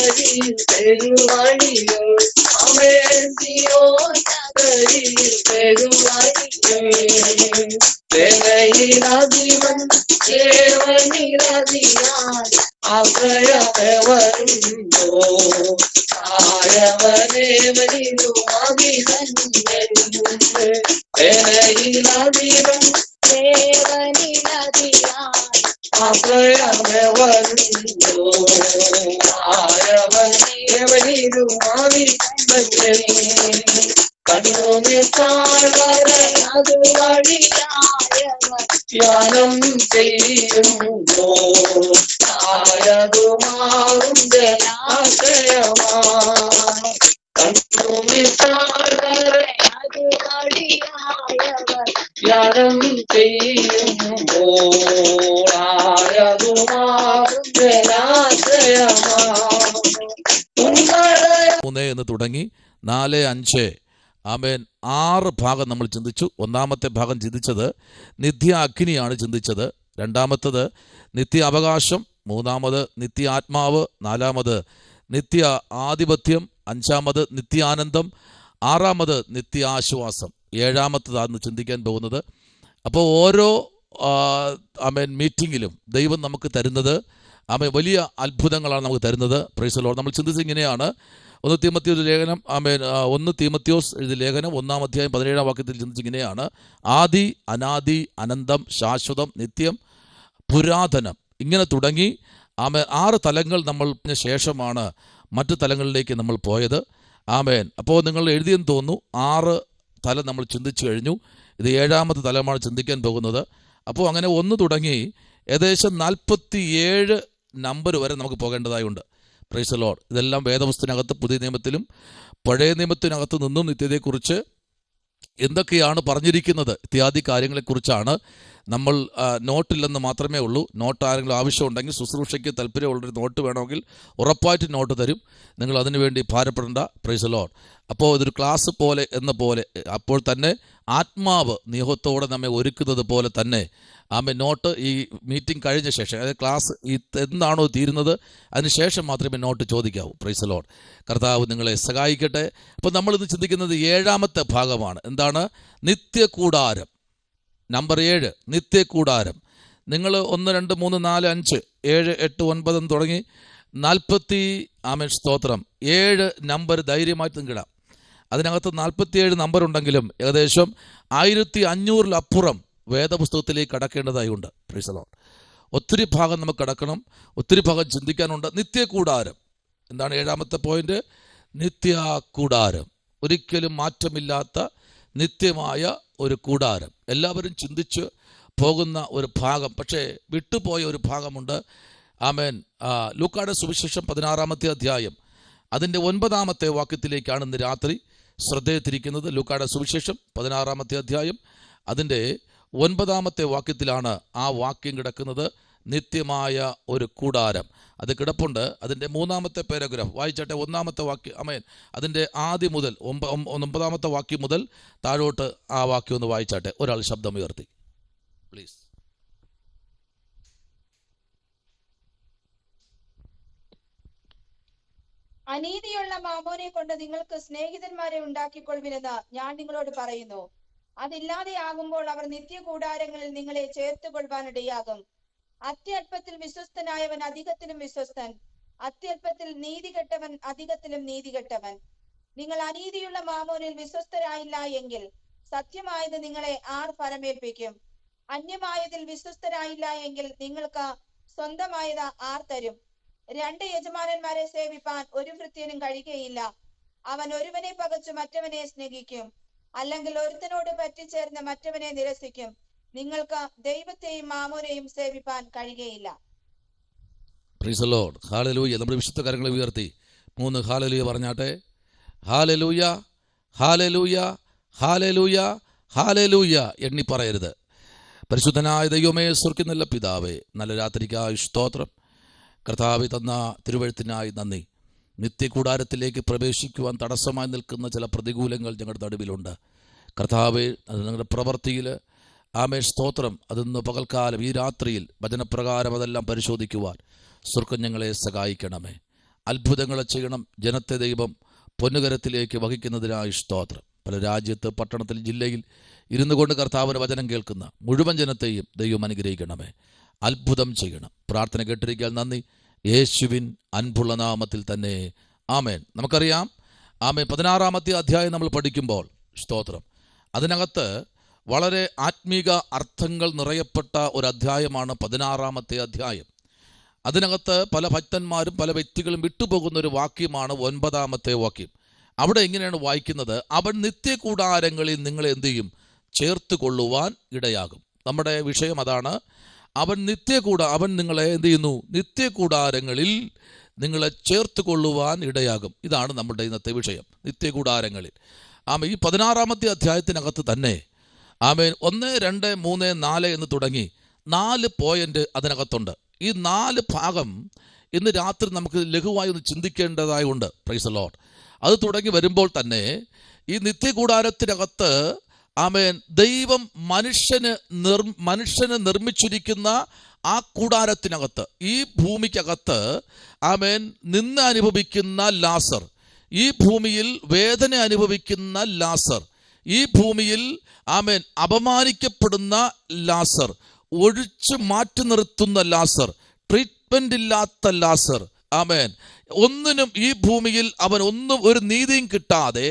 നഗരിയിൽ പെരുവഴികൾ സിയോൻ നഗരിയിൽ പെരുവഴികൾ വേലയിലധിവൻ ദേവനിലധിയാൻ അഭയമവരുണ്ടോ ആയവനേവനിലും അഭിനന്ദനുണ്ട് വേലയിലധിവൻ ദേവനിലധിയാൻ അഭയമവരുണ്ടോ ആയവനേവനിലും അഭിനന്ദനുണ്ട് കണ്ണുനിത്താഴത് വഴിയായവർ ധ്യാനം ചെയ്യുന്നു ആയതുമാറും ജലാശയമാണ് കണ്ണുനിത്താഴത് വഴിയായവർ ധ്യാനം ചെയ്യുന്നു ആയതുമാറും ജലാശയമാണ് എന്ന് തുടങ്ങി 4, 5 ആമേൻ 6 ഭാഗം നമ്മൾ ചിന്തിച്ചു. ഒന്നാമത്തെ ഭാഗം ചിന്തിച്ചത് നിത്യ അഗ്നിയാണ് ചിന്തിച്ചത്. രണ്ടാമത്തത് നിത്യ അവകാശം, മൂന്നാമത് നിത്യ ആത്മാവ്, നാലാമത് നിത്യ ആധിപത്യം, അഞ്ചാമത് നിത്യാനന്ദം, ആറാമത് നിത്യ ആശ്വാസം, ഏഴാമത്തതാണ് ചിന്തിക്കാൻ പോകുന്നത്. അപ്പോൾ ഓരോ ആമേൻ മീറ്റിങ്ങിലും ദൈവം നമുക്ക് തരുന്നത് ആമേൻ വലിയ അത്ഭുതങ്ങളാണ് നമുക്ക് തരുന്നത്. Price the Lord. നമ്മൾ ചിന്തിച്ചത് ഇങ്ങനെയാണ്. 1 തീമോഥെയോസ് ലേഖനം 1 തീമോഥെയോസ് എഴുതിയ ലേഖനം 1-ാം അധ്യായം 17-ാം വാക്യത്തിൽ ചിന്തിച്ചിങ്ങനെയാണ്: ആദി, അനാദി, അനന്തം, ശാശ്വതം, നിത്യം, പുരാതനം, ഇങ്ങനെ തുടങ്ങി 6 തലങ്ങൾ നമ്മൾ ശേഷമാണ് മറ്റു തലങ്ങളിലേക്ക് നമ്മൾ പോയത്. ആമേൻ. അപ്പോൾ നിങ്ങൾ എഴുതിയെന്ന് തോന്നുന്നു 6 തലം നമ്മൾ ചിന്തിച്ചു കഴിഞ്ഞു. ഇത് 7ാമത്തെ തലമാണ് ചിന്തിക്കാൻ പോകുന്നത്. അപ്പോൾ അങ്ങനെ 1 തുടങ്ങി ഏകദേശം 47 നമ്പർ വരെ നമുക്ക് പോകേണ്ടതായുണ്ട്. Price the Lord. ഇതെല്ലാം വേദപുസ്തകത്തിനകത്ത് പുതിയ നിയമത്തിലും പഴയ നിയമത്തിനകത്ത് നിന്നും നിത്യതയെക്കുറിച്ച് എന്തൊക്കെയാണ് പറഞ്ഞിരിക്കുന്നത് ഇത്യാദി കാര്യങ്ങളെക്കുറിച്ചാണ്. നമ്മൾ നോട്ടില്ലെന്ന് മാത്രമേ ഉള്ളൂ. നോട്ട് ആരെങ്കിലും ആവശ്യമുണ്ടെങ്കിൽ, ശുശ്രൂഷയ്ക്ക് താല്പര്യമുള്ളൊരു നോട്ട് വേണമെങ്കിൽ ഉറപ്പായിട്ട് നോട്ട് തരും. നിങ്ങൾ അതിനു വേണ്ടി ഭാരപ്പെടേണ്ട. Price the Lord. അപ്പോൾ ഇതൊരു ക്ലാസ് പോലെ എന്ന പോലെ, അപ്പോൾ തന്നെ ആത്മാവ് നിയോഗത്തോടെ നമ്മെ ഒരുക്കുന്നത് പോലെ തന്നെ നോട്ട് ഈ മീറ്റിംഗ് കഴിഞ്ഞ ശേഷം, അതായത് ക്ലാസ് എന്താണോ തീരുന്നത് അതിനുശേഷം മാത്രമേ നോട്ട് ചോദിക്കാവൂ. Praise the lord. കർത്താവ് നിങ്ങളെ സഹായിക്കട്ടെ. അപ്പോൾ നമ്മളിന്ന് ചിന്തിക്കുന്നത് 7ാമത്തെ ഭാഗമാണ്. എന്താണ്? നിത്യകൂടാരം. നമ്പർ 7, നിത്യകൂടാരം. നിങ്ങൾ 1, 2, 3, 4, 5, 7, 8, 9 തുടങ്ങി 40 സ്തോത്രം 7 നമ്പർ ധൈര്യമായിട്ട് നിൽക്കിടാം. അതിനകത്ത് 47 നമ്പർ ഉണ്ടെങ്കിലും ഏകദേശം 1500-ലപ്പുറം വേദപുസ്തകത്തിലേക്ക് കടക്കേണ്ടതായുണ്ട്. Praise the lord. ഒത്തിരി ഭാഗം നമുക്ക് കടക്കണം, ഒത്തിരി ഭാഗം ചിന്തിക്കാനുണ്ട്. നിത്യകൂടാരം എന്താണ്? 7ാമത്തെ പോയിന്റ്. നിത്യകൂടാരം, ഒരിക്കലും മാറ്റമില്ലാത്ത നിത്യമായ ഒരു കൂടാരം. എല്ലാവരും ചിന്തിച്ച് പോകുന്ന ഒരു ഭാഗം, പക്ഷേ വിട്ടുപോയ ഒരു ഭാഗമുണ്ട്. ആമേൻ. ലൂക്കായുടെ സുവിശേഷം 16-ാമത്തെ അധ്യായം അതിൻ്റെ 9-ാമത്തെ വാക്യത്തിലേക്കാണ് ഇന്ന് രാത്രി ശ്രദ്ധയെത്തിരിക്കുന്നത്. ലൂക്കായുടെ സുവിശേഷം 16-ാമത്തെ അധ്യായം അതിൻ്റെ 9-ാമത്തെ വാക്യത്തിലാണ് ആ വാക്യം കിടക്കുന്നത്. നിത്യമായ ഒരു കൂടാരം അത് കിടപ്പുണ്ട്. അതിൻ്റെ 3-ാമത്തെ പാരഗ്രാഫ് വായിച്ചാട്ടെ. 1-ാമത്തെ വാക്യം. ആമേൻ. അതിൻ്റെ ആദ്യം മുതൽ 9-ാമത്തെ വാക്യം മുതൽ താഴോട്ട് ആ വാക്യം ഒന്ന് വായിച്ചാട്ടെ. ഒരാൾ ശബ്ദമുയർത്തി പ്ലീസ്. അനീതിയുള്ള മാമോനെ കൊണ്ട് നിങ്ങൾക്ക് സ്നേഹിതന്മാരെ ഉണ്ടാക്കിക്കൊള്ളുവിനെന്ന് ഞാൻ നിങ്ങളോട് പറയുന്നു. അതില്ലാതെയാകുമ്പോൾ അവർ നിത്യകൂടാരങ്ങളിൽ നിങ്ങളെ ചേർത്തുകൊള്ളുവാനിടയാകും. അത്യല്പത്തിൽ വിശ്വസ്തനായവൻ അധികത്തിലും വിശ്വസ്തൻ, അത്യല്പത്തിൽ നീതികെട്ടവൻ അധികത്തിലും നീതികെട്ടവൻ. നിങ്ങൾ അനീതിയുള്ള മാമോനിൽ വിശ്വസ്തരായില്ല എങ്കിൽ സത്യമായത് നിങ്ങളെ ആർ ഫലമേൽപ്പിക്കും? അന്യമായതിൽ വിശ്വസ്തരായില്ല എങ്കിൽ നിങ്ങൾക്ക് സ്വന്തമായത് ആർ തരും? 2 യജമാനന്മാരെ സേവിപ്പാൻ ഒരു ഭൃത്യനും കഴിയുകയില്ല. അവൻ ഒരുവനെ പകച്ചു മറ്റവനെ സ്നേഹിക്കും, അല്ലെങ്കിൽ ഒരുത്തനോട് പറ്റിച്ചേർന്ന് മറ്റവനെ നിരസിക്കും. നിങ്ങൾക്ക് ദൈവത്തെയും മാമോനെയും സേവിപ്പാൻ കഴിയുകയില്ല. Price the lord. ഹല്ലേലൂയ. നമ്മുടെ വിശുദ്ധ കരങ്ങളെ ഉയർത്തി 3 ഹല്ലേലൂയ പറഞ്ഞാട്ടെ. ഹല്ലേലൂയ, ഹല്ലേലൂയ, ഹല്ലേലൂയ, ഹല്ലേലൂയ എണ്ണി പറയരുത്. പരിശുദ്ധനായ ദൈവമേ, സ്വർഗ്ഗത്തിലുള്ള പിതാവേ, നല്ല രാത്രിക്കായി സ്തോത്രം. കർത്താവേ, തന്ന തിരുവഴുത്തിനായി നന്ദി. നിത്യകൂടാരത്തിലേക്ക് പ്രവേശിക്കുവാൻ തടസ്സമായി നിൽക്കുന്ന ചില പ്രതികൂലങ്ങൾ ഞങ്ങളുടെ നടുവിലുണ്ട്. കർത്താവേ, അത് ഞങ്ങളുടെ പ്രവൃത്തിയിൽ സ്തോത്രം, അതിന്ന് പകൽക്കാലം ഈ രാത്രിയിൽ വചനപ്രകാരം അതെല്ലാം പരിശോധിക്കുവാൻ സ്വർഗ്ഗം ഞങ്ങളെ സഹായിക്കണമേ. അത്ഭുതങ്ങളെ ചെയ്യണം. ജനത്തെ ദൈവം പൊന്നുകരത്തിലേക്ക് വഹിക്കുന്നതിനായി സ്തോത്രം. പല രാജ്യത്ത്, പട്ടണത്തിൽ, ജില്ലയിൽ ഇരുന്നു കൊണ്ട് കർത്താവിൻ്റെ വചനം കേൾക്കുന്ന മുഴുവൻ ജനത്തെയും ദൈവം അനുഗ്രഹിക്കണമേ. അത്ഭുതം ചെയ്യണം. പ്രാർത്ഥന കേട്ടിരിക്കാൻ നന്ദി. യേശുവിൻ അൻപുള്ള നാമത്തിൽ തന്നെ ആമേൻ. നമുക്കറിയാം, ആമേൻ, 16-ാമത്തെ അധ്യായം നമ്മൾ പഠിക്കുമ്പോൾ സ്തോത്രം, അതിനകത്ത് വളരെ ആത്മീക അർത്ഥങ്ങൾ നിറയപ്പെട്ട ഒരു അധ്യായമാണ് 16-ാമത്തെ അധ്യായം. അതിനകത്ത് പല ഭക്തന്മാരും പല വ്യക്തികളും വിട്ടുപോകുന്ന ഒരു വാക്യമാണ് 9-ാമത്തെ വാക്യം. അവിടെ എങ്ങനെയാണ് വായിക്കുന്നത്? അവൻ നിത്യകൂടാരങ്ങളിൽ നിങ്ങളെ എന്ത് ചെയ്യും? ചേർത്ത് കൊള്ളുവാൻ ഇടയാകും. നമ്മുടെ വിഷയം അതാണ്. അവൻ നിങ്ങളെ എന്ത് ചെയ്യുന്നു? നിത്യകൂടാരങ്ങളിൽ നിങ്ങളെ ചേർത്ത് കൊള്ളുവാൻ ഇടയാകും. ഇതാണ് നമ്മുടെ ഇന്നത്തെ വിഷയം, നിത്യകൂടാരങ്ങളിൽ. ഈ 16-ാമത്തെ അധ്യായത്തിനകത്ത് തന്നെ ആമേൻ 1, 2, 3, 4 എന്ന് തുടങ്ങി 4 പോയിന്റ് അതിനകത്തുണ്ട്. ഈ 4 ഭാഗം ഇന്ന് രാത്രി നമുക്ക് ലഘുവായി ഒന്ന് ചിന്തിക്കേണ്ടതായുണ്ട്. Price the Lord. അത് തുടങ്ങി വരുമ്പോൾ തന്നെ ഈ നിത്യകൂടാരത്തിനകത്ത് ആമേൻ ദൈവം മനുഷ്യന് നിർമ്മിച്ചിരിക്കുന്ന ആ കൂടാരത്തിനകത്ത്, ഈ ഭൂമിക്കകത്ത് ആമേൻ നിന്ന് അനുഭവിക്കുന്ന ലാസർ, ഈ ഭൂമിയിൽ വേദന അനുഭവിക്കുന്ന ലാസർ, ഈ ഭൂമിയിൽ ആമേൻ അപമാനിക്കപ്പെടുന്ന ലാസർ, ഒഴിച്ചു മാറ്റി നിർത്തുന്ന ലാസർ, ട്രീറ്റ്മെന്റ് ഇല്ലാത്ത ലാസർ, ആമേൻ ഒന്നിനും ഈ ഭൂമിയിൽ അവൻ ഒന്നും ഒരു നീതിയും കിട്ടാതെ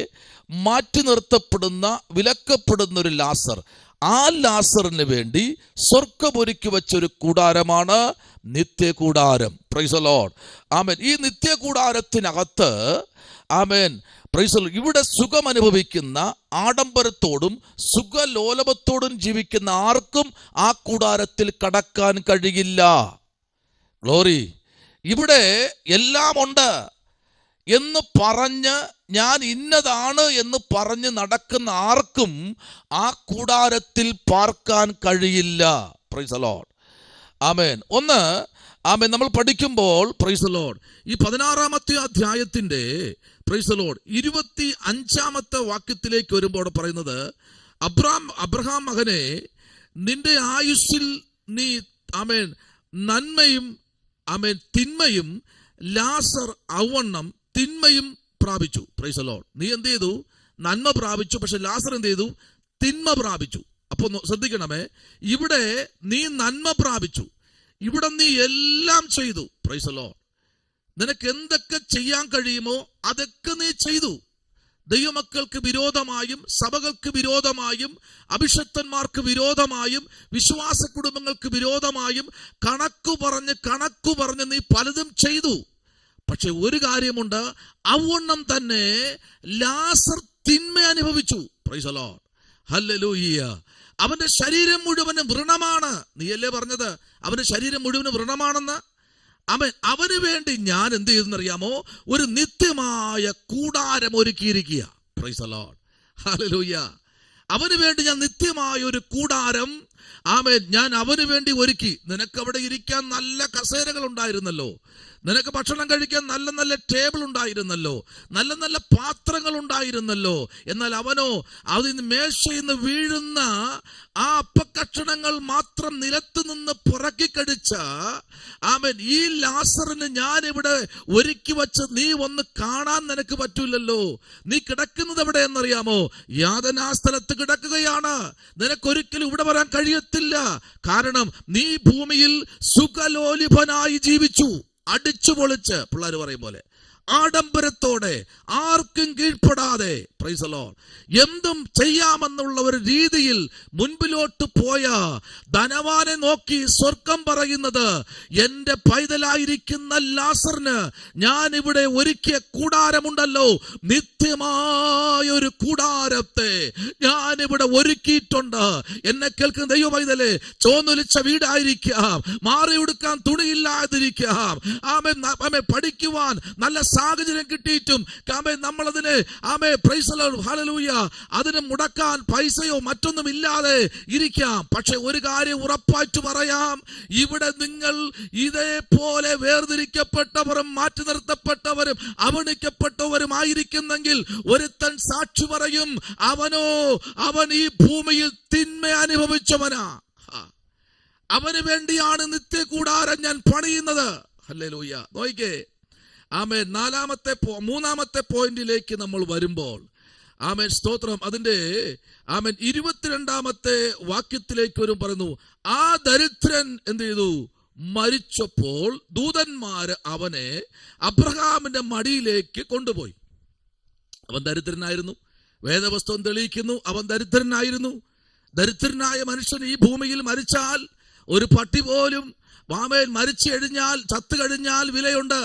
മാറ്റി നിർത്തപ്പെടുന്ന, വിലക്കപ്പെടുന്ന ഒരു ലാസർ. ആ ലാസറിന് വേണ്ടി സ്വർഗ്ഗമൊരുക്കി വെച്ചൊരു കൂടാരമാണ് നിത്യകൂടാരം. Praise the lord. ആമേൻ. ഈ നിത്യകൂടാരത്തിനകത്ത് ആമേൻ പ്രൈസ് ദി ലോർഡ്, ഇവിടെ സുഖം അനുഭവിക്കുന്ന, ആഡംബരത്തോടും സുഖലോലഭത്തോടും ജീവിക്കുന്ന ആർക്കും ആ കൂടാരത്തിൽ കടക്കാൻ കഴിയില്ല. ഗ്ലോറി. ഇവിടെ എല്ലാം ഉണ്ട് എന്ന് പറഞ്ഞ്, ഞാൻ ഇന്നതാണ് എന്ന് പറഞ്ഞ് നടക്കുന്ന ആർക്കും ആ കൂടാരത്തിൽ പാർക്കാൻ കഴിയില്ല. Praise the lord. ആമേൻ. ആമേൻ നമ്മൾ പഠിക്കുമ്പോൾ പ്രൈസ് ദി ലോർഡ്, ഈ 16-ാമത്തെ അധ്യായത്തിന്റെ പ്രൈസ് ദി ലോർഡ് 25-ാമത്തെ വാക്യത്തിലേക്ക് വരുമ്പോൾ പറയുന്നത്, അബ്രഹാം മകനെ, നിന്റെ ആയുസ്സിൽ നീ ആമേൻ നന്മയും ആമേൻ തിന്മയും, ലാസർ ഔവണ്ണം തിന്മയും പ്രാപിച്ചു. Price the Lord. നീ എന്ത് ചെയ്തു? നന്മ പ്രാപിച്ചു. പക്ഷെ ലാസർ എന്ത് ചെയ്തു? തിന്മ പ്രാപിച്ചു. അപ്പൊ ശ്രദ്ധിക്കണമേ, ഇവിടെ നീ നന്മ പ്രാപിച്ചു, ഇവിടെ നീ എല്ലാം ചെയ്തു. Price the Lord. നിനക്ക് എന്തൊക്കെ ചെയ്യാൻ കഴിയുമോ അതൊക്കെ നീ ചെയ്തു. ദൈവമക്കൾക്ക് വിരോധമായും, സഭകൾക്ക് വിരോധമായും, അഭിഷക്തന്മാർക്ക് വിരോധമായും, വിശ്വാസ കുടുംബങ്ങൾക്ക് വിരോധമായും കണക്കു പറഞ്ഞ് നീ പലതും ചെയ്തു. പക്ഷെ ഒരു കാര്യമുണ്ട്, അവണ്ണം തന്നെ ലാസർ തിന്മ അനുഭവിച്ചു. Price the lord. ഹല്ലേലൂയ. അവന്റെ ശരീരം മുഴുവനും വ്രണമാണ്. നീയല്ലേ പറഞ്ഞത് അവന്റെ ശരീരം മുഴുവനും വ്രണമാണെന്ന്? അവന് വേണ്ടി ഞാൻ എന്ത് ചെയ്തെന്നറിയാമോ? ഒരു നിത്യമായ കൂടാരം ഒരുക്കിയിരിക്കുക. Praise the lord. ഹല്ലേലൂയ. അവന് വേണ്ടി ഞാൻ നിത്യമായ ഒരു കൂടാരം ആമേൻ ഞാൻ അവന് വേണ്ടി ഒരുക്കി. നിനക്ക് അവിടെ ഇരിക്കാൻ നല്ല കസേരകൾ ഉണ്ടായിരുന്നല്ലോ, നിനക്ക് ഭക്ഷണം കഴിക്കാൻ നല്ല നല്ല ടേബിൾ ഉണ്ടായിരുന്നല്ലോ, നല്ല നല്ല പാത്രങ്ങൾ ഉണ്ടായിരുന്നല്ലോ. എന്നാൽ അവനോ അതിന് മേശയിൽ നിന്ന് വീഴുന്ന ആ അപ്പക്കഷണങ്ങൾ മാത്രം നിലത്ത് നിന്ന് പുറക്കി കടിച്ച ആമേൻ ഈ ലാസറിന് ഞാൻ ഇവിടെ ഒരുക്കി വച്ച് നീ ഒന്ന് കാണാൻ നിനക്ക് പറ്റൂലല്ലോ. നീ കിടക്കുന്നത് എവിടെ എന്നറിയാമോ? യാതനാ സ്ഥലത്ത് കിടക്കുകയാണ്. നിനക്കൊരിക്കലും ഇവിടെ വരാൻ കഴിയത്തില്ല. കാരണം നീ ഭൂമിയിൽ സുഖലോലിഭനായി ജീവിച്ചു, അടിച്ചു പൊളിച്ച്, പിള്ളേർ പറയും പോലെ ആഡംബരത്തോടെ, ആർക്കും കീഴ്പ്പെടാതെ. Price the Lord. എന്തും ചെയ്യാമെന്നുള്ള ഒരു രീതിയിൽ മുൻപിലോട്ട് പോയ ധനവാനെ നോക്കി സ്വർഗം പറയുന്നത്, എന്റെ പൈതലായിരിക്കുന്ന ലാസറിന് ഞാൻ ഇവിടെ ഒരുക്കിയ കൂടാരമുണ്ടല്ലോ, നിത്യമായ ഒരു കൂടാരത്തെ ഞാൻ ഇവിടെ ഒരുക്കിയിട്ടുണ്ട്. എന്നെ കേൾക്കുന്ന ദൈവ പൈതലേ, ചോന്നൊലിച്ച വീടായിരിക്കാം, മാറി ഉടുക്കാൻ തുണിയില്ലാതിരിക്കാം, ആമേ പഠിക്കുവാൻ നല്ല സാഹചര്യം കിട്ടിയിട്ടും നമ്മളതിന് പ്രൈസ് ദി ലോർഡ് ഹല്ലേലൂയ അതിന് മുടക്കാൻ പൈസയോ മറ്റൊന്നും ഇല്ലാതെ ഇരിക്കാം. പക്ഷെ ഒരു കാര്യം ഉറപ്പായിട്ട് പറയാം, ഇവിടെ നിങ്ങൾ ഇതേപോലെ വേർതിരിക്കപ്പെട്ടവരും മാറ്റി നിർത്തപ്പെട്ടവരും അവഗണിക്കപ്പെട്ടവരും ആയിരിക്കുന്നെങ്കിൽ ഒരുത്തൻ സാക്ഷി പറയും, അവൻ ഈ ഭൂമിയിൽ തിന്മ അനുഭവിച്ചവനാ. അവന് വേണ്ടിയാണ് നിത്യകൂടാരം ഞാൻ പണിയുന്നത്. ഹല്ലേലൂയ. നോക്കിക്കേ, ആമേൻ. മൂന്നാമത്തെ പോയിന്റിലേക്ക് നമ്മൾ വരുമ്പോൾ, ആമേൻ, സ്തോത്രം, അതിന്റെ ആമേൻ 22-ാമത്തെ വാക്യത്തിലേക്ക് വരും. പറയുന്നു, ആ ദരിദ്രൻ എന്ത് ചെയ്തു? മരിച്ചപ്പോൾ ദൂതന്മാര് അവനെ അബ്രഹാമിന്റെ മടിയിലേക്ക് കൊണ്ടുപോയി. അവൻ ദരിദ്രനായിരുന്നു. വേദപുസ്തകം തെളിയിക്കുന്നു, അവൻ ദരിദ്രനായിരുന്നു. ദരിദ്രനായ മനുഷ്യൻ ഈ ഭൂമിയിൽ മരിച്ചാൽ, ഒരു പട്ടി പോലും ആമേൻ മരിച്ചു കഴിഞ്ഞാൽ, ചത്തു കഴിഞ്ഞാൽ വിലയുണ്ട്.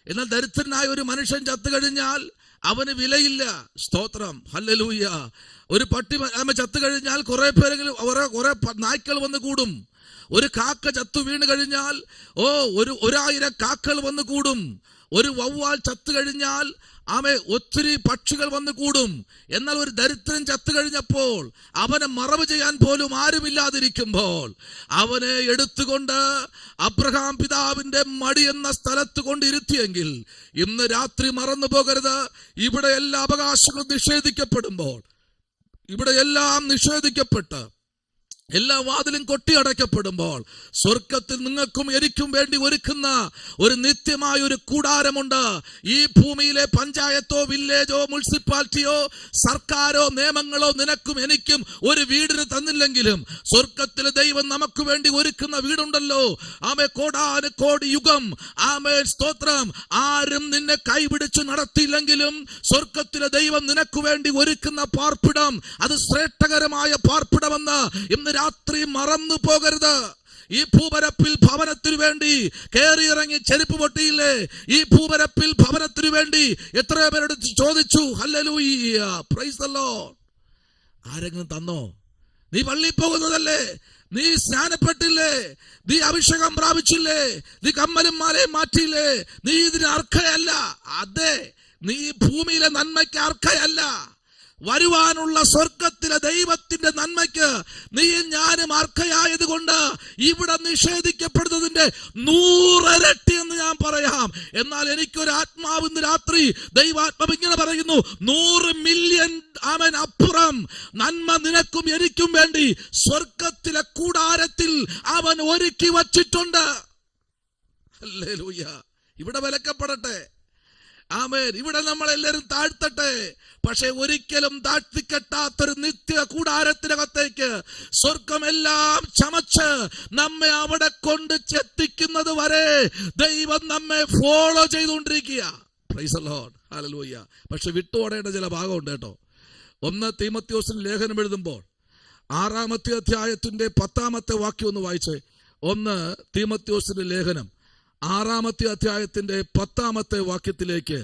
എന്നാൽ ദരിദ്രനായ ഒരു മനുഷ്യൻ ചത്തു കഴിഞ്ഞാൽ അവന് വിലയില്ല. സ്തോത്രം, ഹല്ലേലൂയ. ഒരു പട്ടി ചത്തു കഴിഞ്ഞാൽ കുറെ പേരെങ്കിലും കുറെ നായ്ക്കൾ വന്ന് കൂടും. ഒരു കാക്ക ചത്തു വീണ് കഴിഞ്ഞാൽ 1000 കാക്കകൾ വന്ന് കൂടും. ഒരു വവ്വാൽ ചത്തു കഴിഞ്ഞാൽ ഒത്തിരി പക്ഷികൾ വന്ന് കൂടും. എന്നാൽ ഒരു ദരിദ്രൻ ചത്തു കഴിഞ്ഞപ്പോൾ, അവനെ മറവ് ചെയ്യാൻ പോലും ആരുമില്ലാതിരിക്കുമ്പോൾ, അവനെ എടുത്തുകൊണ്ട് അബ്രഹാം പിതാവിന്റെ മടി എന്ന സ്ഥലത്ത് കൊണ്ടിരുത്തിയെങ്കിൽ, ഇന്ന് രാത്രി മറന്നു പോകരുത്, ഇവിടെ എല്ലാ അവകാശങ്ങളും നിഷേധിക്കപ്പെടുമ്പോൾ, ഇവിടെ എല്ലാം നിഷേധിക്കപ്പെട്ട് എല്ലാ വാതിലും കൊട്ടിയടയ്ക്കപ്പെടുമ്പോൾ, സ്വർഗത്തിൽ നിങ്ങൾക്കും എനിക്കും വേണ്ടി ഒരുക്കുന്ന ഒരു നിത്യമായ ഒരു കൂടാരമുണ്ട്. ഈ ഭൂമിയിലെ പഞ്ചായത്തോ വില്ലേജോ മുനിസിപ്പാലിറ്റിയോ സർക്കാരോ നിയമങ്ങളോ നിനക്കും എനിക്കും ഒരു വീടിന് തന്നില്ലെങ്കിലും, സ്വർഗത്തിലെ ദൈവം നമുക്ക് വേണ്ടി ഒരുക്കുന്ന വീടുണ്ടല്ലോ. ആമേ, കോടാനുകോടി യുഗം. ആമേ, സ്തോത്രം. ആരും നിന്നെ കൈപിടിച്ചു നടത്തിയില്ലെങ്കിലും സ്വർഗത്തിലെ ദൈവം നിനക്ക് വേണ്ടി ഒരുക്കുന്ന പാർപ്പിടം, അത് ശ്രേഷ്ഠകരമായ പാർപ്പിടമെന്ന് ഇന്ന് രാത്രി മറന്നു പോകരുത്. ഈ ഭൂപരപ്പിൽ ഭവനത്തിനു വേണ്ടി കയറിയിറങ്ങി ചെരുപ്പ് പൊട്ടിയില്ലേ? ഈ ഭൂപരപ്പിൽ ഭവനത്തിനു വേണ്ടി എത്രയോ പേരോട് ചോദിച്ചു. Hallelujah, praise the Lord. ആരെങ്കിലും തന്നോ? നീ പള്ളിയിൽ പോകുന്നതല്ലേ? നീ സ്നാനപ്പെട്ടില്ലേ? നീ അഭിഷേകം പ്രാപിച്ചില്ലേ? നീ കമ്മലും മാലയും മാറ്റിയില്ലേ? നീ ഇതിന് അർഹയല്ല. അതെ, നീ ഭൂമിയിലെ നന്മയ്ക്ക് അർഹയല്ല. വരുവാനുള്ള സ്വർഗത്തിലെ ദൈവത്തിന്റെ നന്മയ്ക്ക് നീയും ഞാനും അർഹയായത് കൊണ്ട് ഇവിടെ നിഷേധിക്കപ്പെടുന്നതിന്റെ 100 ഇരട്ടി എന്ന് ഞാൻ പറയാം. എന്നാൽ എനിക്കൊരു ആത്മാവ് ഇന്ന് രാത്രി ദൈവാത്മാവ് ഇങ്ങനെ പറയുന്നു, 100 മില്യൺ ആമേൻ അപ്പുറം നന്മ നിനക്കും എനിക്കും വേണ്ടി സ്വർഗത്തിലെ കൂടാരത്തിൽ അവൻ ഒരുക്കി വച്ചിട്ടുണ്ട്. ഹല്ലേലൂയ. ഇവിടെ വിലക്കപ്പെടട്ടെ. ആമേൻ. ഇവിടെ നമ്മളെല്ലാവരും താഴ്ത്തട്ടെ. പക്ഷെ ഒരിക്കലും താഴ്ത്തിക്കെട്ടാത്തൊരു നിത്യ കൂടാരത്തിനകത്തേക്ക് സ്വർഗം എല്ലാം ചമച്ച് നമ്മെ അവിടെ കൊണ്ട് ചെത്തിക്കുന്നത് വരെ ദൈവം നമ്മെ ഫോളോ ചെയ്തുകൊണ്ടിരിക്കുക. Price the lord, hallelujah. പക്ഷെ വിട്ടുപോടേണ്ട ചില ഭാഗമുണ്ട് കേട്ടോ. 1 തീമോഥെയോസിന് ലേഖനം എഴുതുമ്പോൾ 6-ാമത്തെ അധ്യായത്തിന്റെ 10-ാമത്തെ വാക്യം ഒന്ന് വായിച്ചേ. 1 തീമോഥെയോസിന്റെ ലേഖനം 6-ാമത്തെ അധ്യായത്തിന്റെ 10-ാമത്തെ വാക്യത്തിലേക്ക്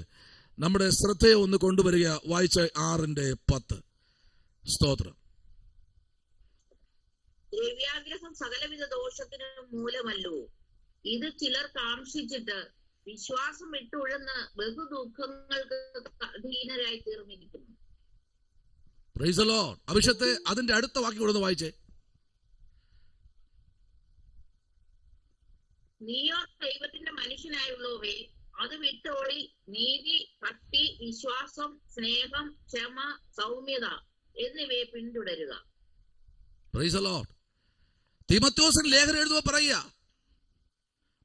നമ്മുടെ ശ്രദ്ധയെ ഒന്ന് കൊണ്ടുവരിക. വായിച്ച 6:10. സ്തോത്രം. ദ്രവ്യാഗ്രഹം സകലവിധ ദോഷത്തിനും മൂലമല്ലോ. ഇത് ചിലർ കാംക്ഷിച്ചിട്ട് വിശ്വാസം വിട്ടുഴന്ന് ബഹുദുഃഖങ്ങൾക്ക് അധീനരായി തീർന്നിരിക്കുന്നു. Price the Lord. അഭിഷേകത്തെ അതിന്റെ അടുത്ത വാക്യം കൂടെ ഒന്ന് വായിച്ചേ. നീയോ ദൈവത്തിന്റെ മനുഷ്യനായുള്ളവേ, അത് വിട്ടോളി നീതി, ഭക്തി, വിശ്വാസം, സ്നേഹം, ക്ഷമ, സൗമ്യത എന്നിവയെ പിന്തുടരുക. Price the Lord. തീമോഥെയോസിന് ലേഖനം എഴുതുമ്പോൾ പറയുക,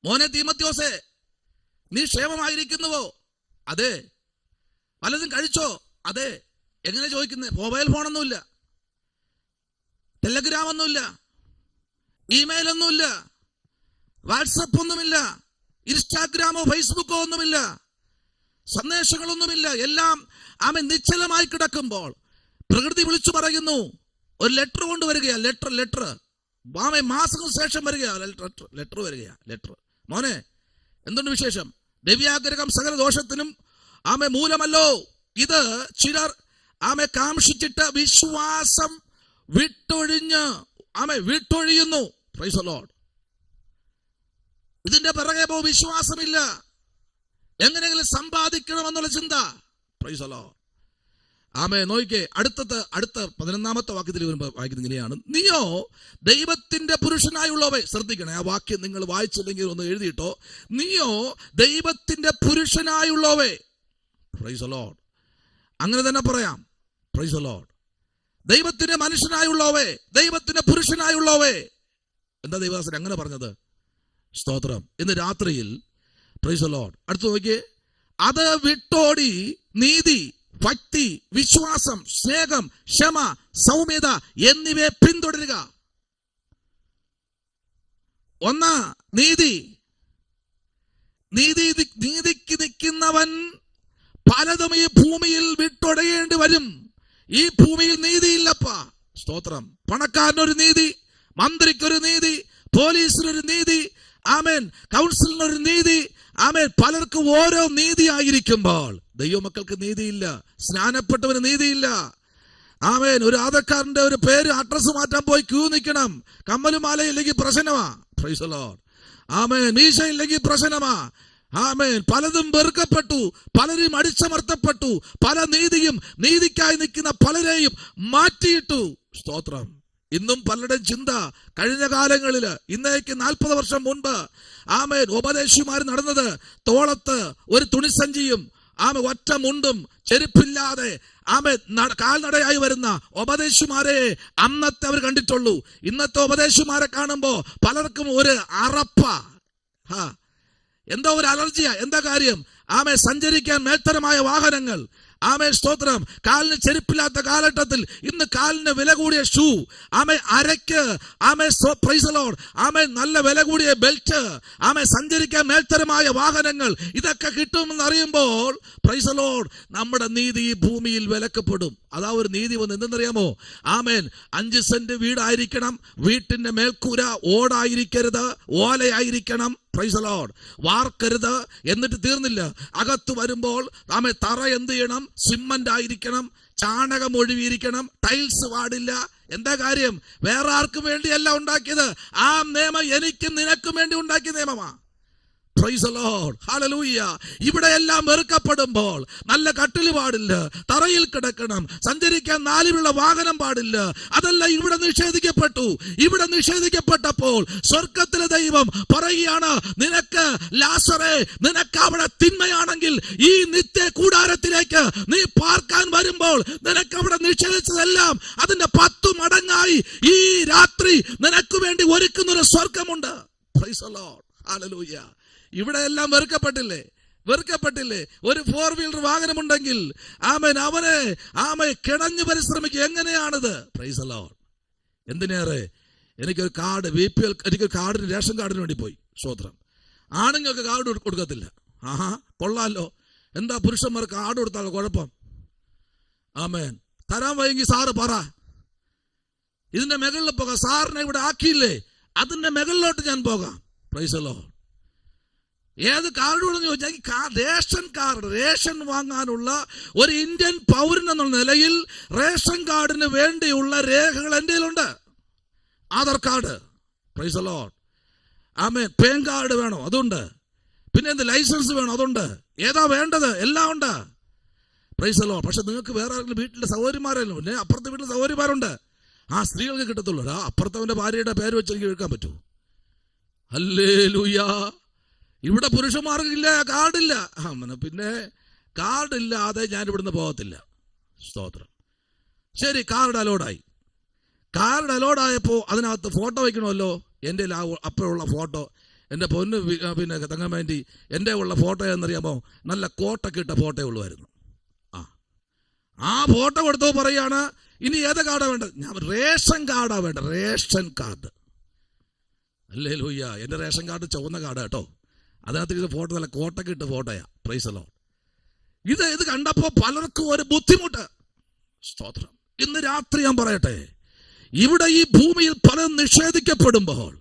മോനെ തീമോഥെയോസേ, നീ ക്ഷേമമായിരിക്കുന്നുവോ? അതെ. പലതും കഴിച്ചോ? അതെ. എങ്ങനെ ചോദിക്കുന്നത്? മൊബൈൽ ഫോണൊന്നുമില്ല, ടെലഗ്രാം ഒന്നുമില്ല, ഇമെയിൽ ഒന്നുമില്ല, വാട്സപ്പ് ഒന്നുമില്ല, ഇൻസ്റ്റാഗ്രാമോ ഫേസ്ബുക്കോ ഒന്നുമില്ല, സന്ദേശങ്ങളൊന്നുമില്ല. എല്ലാം നിശ്ചലമായി കിടക്കുമ്പോൾ പ്രകൃതി വിളിച്ചു പറയുന്നു, ഒരു ലെറ്റർ കൊണ്ടുവരികയാ. ലെറ്റർ മാസങ്ങൾക്ക് ശേഷം വരികയാ. ലെറ്റർ വരികയാ. മോനെ, എന്തുണ്ട് വിശേഷം? ദിവ്യാഗ്രഹം സകല ദോഷത്തിനും മൂലമല്ലോ. ഇത് ചിലർ കാംക്ഷിച്ചിട്ട് വിശ്വാസം വിട്ടൊഴിയുന്നു. Price the Lord. ഇതിന്റെ പിറകെ വിശ്വാസമില്ല, എങ്ങനെയെങ്കിലും സമ്പാദിക്കണമെന്നുള്ള ചിന്ത. Price the Lord. നോക്കിക്കേ, അടുത്ത 11-ാമത്തെ വാക്യത്തിൽ വരുമ്പോൾ വായിക്കുന്നത് ഇങ്ങനെയാണ്, നീയോ ദൈവത്തിന്റെ പുരുഷനായുള്ളവേ. ശ്രദ്ധിക്കണേ, ആ വാക്യം നിങ്ങൾ വായിച്ചില്ലെങ്കിൽ ഒന്ന് എഴുതിയിട്ടോ. നീയോ ദൈവത്തിന്റെ പുരുഷനായുള്ളവേ. Price the Lord. അങ്ങനെ തന്നെ പറയാം. Price the Lord. ദൈവത്തിന്റെ മനുഷ്യനായുള്ളവേ, ദൈവത്തിന്റെ പുരുഷനായുള്ളവേ. എന്താ ദൈവദാസൻ അങ്ങനെ പറഞ്ഞത്? സ്തോത്രം. ഇന്ന് രാത്രിയിൽ പ്രൈസ് ദി ലോർഡ്. അടുത്ത് നോക്കിയേ, അത് വിട്ടോടി നീതി, ഭക്തി, വിശ്വാസം, സ്നേഹം, ക്ഷമ, സൗമ്യത എന്നിവയെ പിന്തുടരുക. ഒന്ന്, നീതി. നീതിക്ക് നിൽക്കുന്നവൻ പലതും ഈ ഭൂമിയിൽ വിട്ടൊടയേണ്ടി വരും. ഈ ഭൂമിയിൽ നീതിയില്ലപ്പാ. സ്തോത്രം. പണക്കാരനൊരു നീതി, മന്ത്രിക്കൊരു നീതി, പോലീസിനൊരു നീതി, ആമേൻ, കൗൺസിലിനൊരു നീതി, ആമേൻ. പലർക്കും ഓരോ നീതി ആയിരിക്കുമ്പോൾ ദൈവമക്കൾക്ക് നീതിയില്ല. സ്നാനപ്പെട്ടവന് നീതിയില്ല. ആമേൻ. ഒരു ആധാരക്കാരന്റെ ഒരു പേര് അഡ്രസ് മാറ്റാൻ പോയി ക്യൂ നിൽക്കണം. കമ്മലുമാല ഇല്ലെങ്കിൽ പ്രശ്നമാ. Praise the lord. ആമേൻ. മീശ ഇല്ലെങ്കിൽ പ്രശ്നമാ. ആമേൻ. പലതും വെറുക്കപ്പെട്ടു, പലരും അടിച്ചമർത്തപ്പെട്ടു, പല നീതിക്കായി നിൽക്കുന്ന പലരെയും മാറ്റിയിട്ടു. സ്തോത്രം. ഇന്നും പലരുടെ ചിന്ത കഴിഞ്ഞ കാലങ്ങളില്, ഇന്നേക്ക് 40 വർഷം മുൻപ്, ആമേൻ, ഉപദേശിമാർ നടന്നത് തോളത്ത് ഒരു തുണിസഞ്ചിയും ഒറ്റ മുണ്ടും ചെരുപ്പില്ലാതെ കാൽനടയായി വരുന്ന ഉപദേശിമാരെ അന്നത്തെ അവർ കണ്ടിട്ടുള്ളൂ. ഇന്നത്തെ ഉപദേശിമാരെ കാണുമ്പോ പലർക്കും ഒരു അറപ്പ, എന്തോ ഒരു അലർജിയാ. എന്താ കാര്യം? സഞ്ചരിക്കാൻ മേൽത്തരമായ വാഹനങ്ങൾ. സ്തോത്രം. കാലിന് ചെരുപ്പില്ലാത്ത കാലഘട്ടത്തിൽ ഇന്ന് കാലിന് വില കൂടിയ ഷൂ, അരയ്ക്ക് പ്രൈസ് ദി ലോർഡ്, നല്ല വില കൂടിയ ബെൽറ്റ്, സഞ്ചരിക്കാൻ മേൽത്തരമായ വാഹനങ്ങൾ, ഇതൊക്കെ കിട്ടുമെന്ന് അറിയുമ്പോൾ പ്രൈസ് ദി ലോർഡ് നമ്മുടെ നീതി ഈ ഭൂമിയിൽ വിലക്കപ്പെടും. അതാ ഒരു നീതി വന്ന് എന്തെന്നറിയാമോ? 5 സെന്റ് വീടായിരിക്കണം, വീട്ടിന്റെ മേൽക്കൂര ഓടായിരിക്കരുത്, ഓലയായിരിക്കണം. Praise the lord. വാർക്കരുത്. എന്നിട്ട് തീർന്നില്ല, അകത്ത് വരുമ്പോൾ തറ എന്ത് ചെയ്യണം? സിമന്റ് ആയിരിക്കണം, ചാണകം ഒഴിവിയിരിക്കണം, ടൈൽസ് പാടില്ല. എന്താ കാര്യം? വേറെ ആർക്കും വേണ്ടിയല്ല ഉണ്ടാക്കിയത്. ആ നിയമം എനിക്കും നിനക്കും വേണ്ടി ഉണ്ടാക്കിയ നിയമമാ. Praise the lord. ഹല്ലേലൂയ. ഇവിടെ എല്ലാം വെറുക്കപ്പെടുമ്പോൾ നല്ല കട്ടിൽ പാടില്ല, തറയിൽ കിടക്കണം, സഞ്ചരിക്കാൻ 4 വീലുള്ള വാഹനം പാടില്ല. അതല്ല ഇവിടെ നിഷേധിക്കപ്പെട്ടു. ഇവിടെ നിഷേധിക്കപ്പെട്ടപ്പോൾ സ്വർഗത്തിലെ ദൈവം പറയുകയാണ്, നിനക്ക് ലാസറേ, നിനക്ക് അവിടെ തിന്മയാണെങ്കിൽ ഈ നിത്യ കൂടാരത്തിലേക്ക് നീ പാർക്കാൻ വരുമ്പോൾ നിനക്ക് അവിടെ നിഷേധിച്ചതെല്ലാം അതിന്റെ 10 മടങ്ങായി ഈ രാത്രി നിനക്ക് വേണ്ടി ഒരുക്കുന്നൊരു സ്വർഗമുണ്ട്. Praise the lord. ഹല്ലേലൂയ. ഇവിടെ എല്ലാം വെറുക്കപ്പെട്ടില്ലേ? ഒരു 4 വീലർ വാഹനമുണ്ടെങ്കിൽ അവനെ കിടഞ്ഞു പരിശ്രമിക്കുക. എങ്ങനെയാണിത്? Praise the lord. എന്തിനേറെ, എനിക്കൊരു കാർഡ്, BPL, എനിക്കൊരു കാർഡിന്, റേഷൻ കാർഡിന് വേണ്ടി പോയി. സ്തോത്രം. ആണുങ്ങൾക്ക് കാർഡ് കൊടുക്കത്തില്ല. കൊള്ളാലോ. എന്താ പുരുഷന്മാർക്ക് കാർഡ് കൊടുത്താലോ കുഴപ്പം? ആമേൻ. തരാൻ വൈകി സാറ് പറ, ഇതിന്റെ മുകളിൽ പോകാം. സാറിനെ ഇവിടെ ആക്കിയില്ലേ, അതിന്റെ മുകളിലോട്ട് ഞാൻ പോകാം. Price the Lord. ഏത് കാർഡ് വേണമെന്ന് ചോദിച്ചാൽ റേഷൻ കാർഡ്. റേഷൻ വാങ്ങാനുള്ള ഒരു ഇന്ത്യൻ പൗരൻ എന്നുള്ള നിലയിൽ റേഷൻ കാർഡിന് വേണ്ടിയുള്ള രേഖകൾ എൻ്റെ കയ്യിലുണ്ട്. Aadhaar card, price the Lord, pan card വേണോ? അതുണ്ട്. പിന്നെ എന്ത് ലൈസൻസ് വേണോ? അതുണ്ട്. ഏതാ വേണ്ടത്? എല്ലാം ഉണ്ട്. Price the Lord. പക്ഷെ നിങ്ങൾക്ക് വേറെ ആരെങ്കിലും വീട്ടിലെ സഹോദരിമാരല്ലോ, പിന്നെ അപ്പുറത്തെ വീട്ടിലെ സഹോദരിമാരുണ്ട്. സ്ത്രീകൾക്ക് കിട്ടത്തുള്ളൂ. അപ്പുറത്തവന്റെ ഭാര്യയുടെ പേര് വെച്ച് എനിക്ക് കേൾക്കാൻ പറ്റൂ. ഹല്ലേലൂയ. ഇവിടെ പുരുഷന്മാർക്കില്ല, കാർഡില്ല. പിന്നെ കാർഡില്ലാതെ ഞാൻ ഇവിടുന്ന് പോകത്തില്ല. സ്തോത്രം. ശരി, കാർഡ് അലോഡായപ്പോൾ അതിനകത്ത് ഫോട്ടോ വയ്ക്കണമല്ലോ. എൻ്റെ അപ്പോഴുള്ള ഫോട്ടോ, എൻ്റെ പൊന്ന് പിന്നെ തങ്ങമേണ്ടി എൻ്റെ ഉള്ള ഫോട്ടോ എന്നറിയാമോ? നല്ല കോട്ടൊക്കെ ഇട്ട ഫോട്ടോ ഉള്ളുമായിരുന്നു. ആ ഫോട്ടോ കൊടുത്തോ പറയാണ്, ഇനി ഏത് കാർഡാണ് വേണ്ടത്? ഞാൻ റേഷൻ കാർഡാ വേണ്ട. Ration card. ഹല്ലേലൂയ. എൻ്റെ റേഷൻ കാർഡ് ചുവന്ന കാർഡ് കേട്ടോ. അതിനകത്ത് ഫോട്ടോ നല്ല കോട്ടൊക്കെ ഇട്ട് ഫോട്ടോയാ. Price the Lord. ഇത് കണ്ടപ്പോ പലർക്കും ഒരു ബുദ്ധിമുട്ട്. സ്തോത്രം. ഇന്ന് രാത്രി ഞാൻ പറയട്ടെ, ഇവിടെ ഈ ഭൂമിയിൽ പലരും നിഷേധിക്കപ്പെടുമ്പോൾ,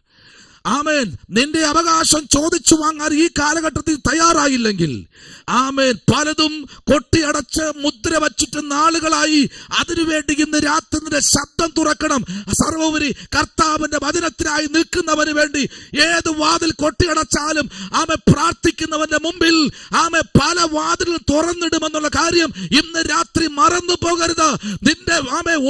ആമേൻ, നിന്റെ അവകാശം ചോദിച്ചു വാങ്ങാൻ ഈ കാലഘട്ടത്തിൽ തയ്യാറായില്ലെങ്കിൽ, ആമേൻ, പലതും കൊട്ടിയടച്ച് മുദ്ര വച്ചിട്ട് നാളുകളായി. അതിനുവേണ്ടി ഇന്ന് രാത്രി നിന്റെ ശബ്ദം തുറക്കണം. സർവോപരി കർത്താവിന്റെ വചനത്തിനായി നിൽക്കുന്നവന് വേണ്ടി ഏത് വാതിൽ കൊട്ടിയടച്ചാലും പ്രാർത്ഥിക്കുന്നവന്റെ മുമ്പിൽ പല വാതിലും തുറന്നിടുമെന്നുള്ള കാര്യം ഇന്ന് രാത്രി മറന്നു പോകരുത്. നിന്റെ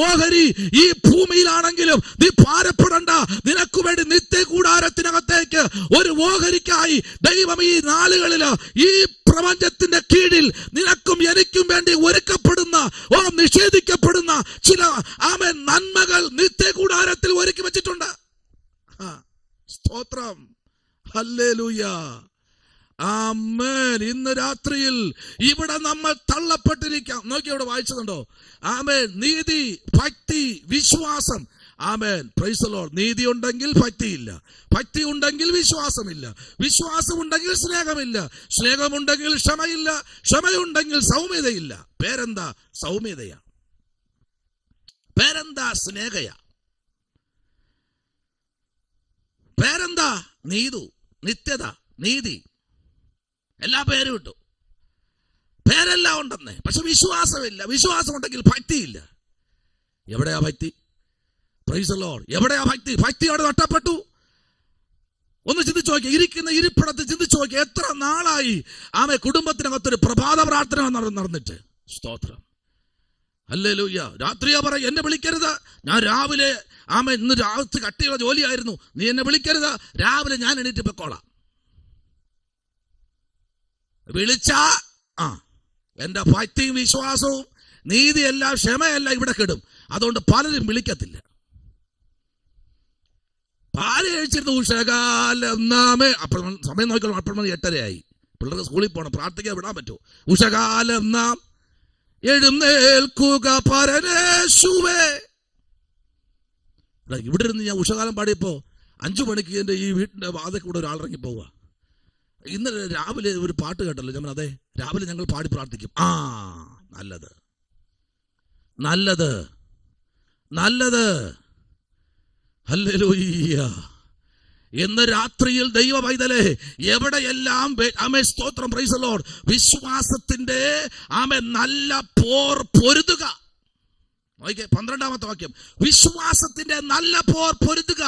ഓഹരി ഈ ഭൂമിയിലാണെങ്കിലും നീ ഭാരപ്പെടണ്ട. നിനക്ക് വേണ്ടി നിത്യ കൂടാരത്തിനകത്തേക്ക് ഒരു ഓഹരിക്കായി ദൈവം ഈ നാളുകളിൽ ഈ പ്രപഞ്ചത്തിന്റെ കീഴിൽ നിനക്കും എനിക്കും വേണ്ടി ഒരുക്കപ്പെടുന്ന നിഷേധിക്കപ്പെടുന്ന ചില നന്മകൾ നിത്യ കൂടാരത്തിൽ ഒരുക്കി വെച്ചിട്ടുണ്ട്. സ്തോത്രം. ഹല്ലേലൂയ. ആമേൻ. ഇന്ന് രാത്രിയിൽ ഇവിടെ നമ്മൾ തള്ളപ്പെട്ടിരിക്കാം. നോക്കി അവിടെ വായിച്ചതുണ്ടോ? ആമേൻ. നീതി, ഭക്തി, വിശ്വാസം. ആമേൻ. Praise the lord. നീതി ഉണ്ടെങ്കിൽ ഭക്തിയില്ല, ഭക്തി ഉണ്ടെങ്കിൽ വിശ്വാസമില്ല, വിശ്വാസം ഉണ്ടെങ്കിൽ സ്നേഹമില്ല, സ്നേഹമുണ്ടെങ്കിൽ ക്ഷമയില്ല, ക്ഷമയുണ്ടെങ്കിൽ സൗമ്യതയില്ല. പേരെന്താ? സൗമ്യതയാ. പേരെന്താ? സ്നേഹയാ. പേരെന്താ? നീതു, നിത്യത, നീതി. എല്ലാ പേരും ഇട്ടു, പേരെല്ലാം ഉണ്ടെന്നേ. പക്ഷെ വിശ്വാസമില്ല. വിശ്വാസം ഉണ്ടെങ്കിൽ ഭക്തിയില്ല. എവിടെയാ ഭക്തി? Price the Lord. എവിടെയാ ഭക്തി? ഭക്തി അവിടെ നഷ്ടപ്പെട്ടു. ഒന്ന് ചിന്തിച്ചു നോക്കി, ഇരിക്കുന്ന ഇരിപ്പിടത്ത് ചിന്തിച്ചു നോക്കി, എത്ര നാളായി ആമേ കുടുംബത്തിനകത്തൊരു പ്രഭാത പ്രാർത്ഥന നടന്നിട്ട്. സ്തോത്രം, ഹല്ലേലൂയ. രാത്രിയാ പറയും, എന്നെ വിളിക്കരുത്, ഞാൻ രാവിലെ ആമേ ഇന്ന് രാത്രി കട്ടിയുള്ള ജോലിയായിരുന്നു, നീ എന്നെ വിളിക്കരുത്, രാവിലെ ഞാൻ എണീറ്റ് പൊക്കോളാം. വിളിച്ചാ എന്റെ ഭക്തിയും വിശ്വാസവും നീതിയെല്ലാം ക്ഷമയെല്ലാം ഇവിടെ കിടും. അതുകൊണ്ട് പലരും വിളിക്കത്തില്ല. പാല് കഴിച്ചിരുന്നു ഉഷകാലം അപ്പോൾ സമയം നോക്കിക്കോളും. അപ്പോൾ 8:30 പിള്ളേർക്ക് സ്കൂളിൽ പോകണം, പ്രാർത്ഥിക്കാൻ വിടാൻ പറ്റുമോ? ഉഷകാലം നാം എഴുന്നേൽക്കുക പരമേശുവേ. ഇവിടെ ഇരുന്ന് ഞാൻ ഉഷകാലം പാടിയപ്പോ 5 മണിക്ക് എന്റെ ഈ വീട്ടിന്റെ വാതിൽ കൂടെ ഒരാളിറങ്ങി പോവുക. ഇന്നലെ രാവിലെ ഒരു പാട്ട് കേട്ടല്ലോ ഞാൻ. അതെ, രാവിലെ ഞങ്ങൾ പാടി പ്രാർത്ഥിക്കും. നല്ലത്, നല്ലത്, നല്ലത്. ഹല്ലേലൂയ. ഇന്ന് രാത്രിയിൽ ദൈവ പൈതലേ, എവിടെയെല്ലാം ആമേ സ്തോത്രം, പ്രൈസ് ദി ലോർഡ്, വിശ്വാസത്തിന്റെ ആമേ നല്ല പോർ പൊരുതുക. 12ാമത്തെ വാക്യം, വിശ്വാസത്തിന്റെ നല്ല പോർ പൊരുതുക,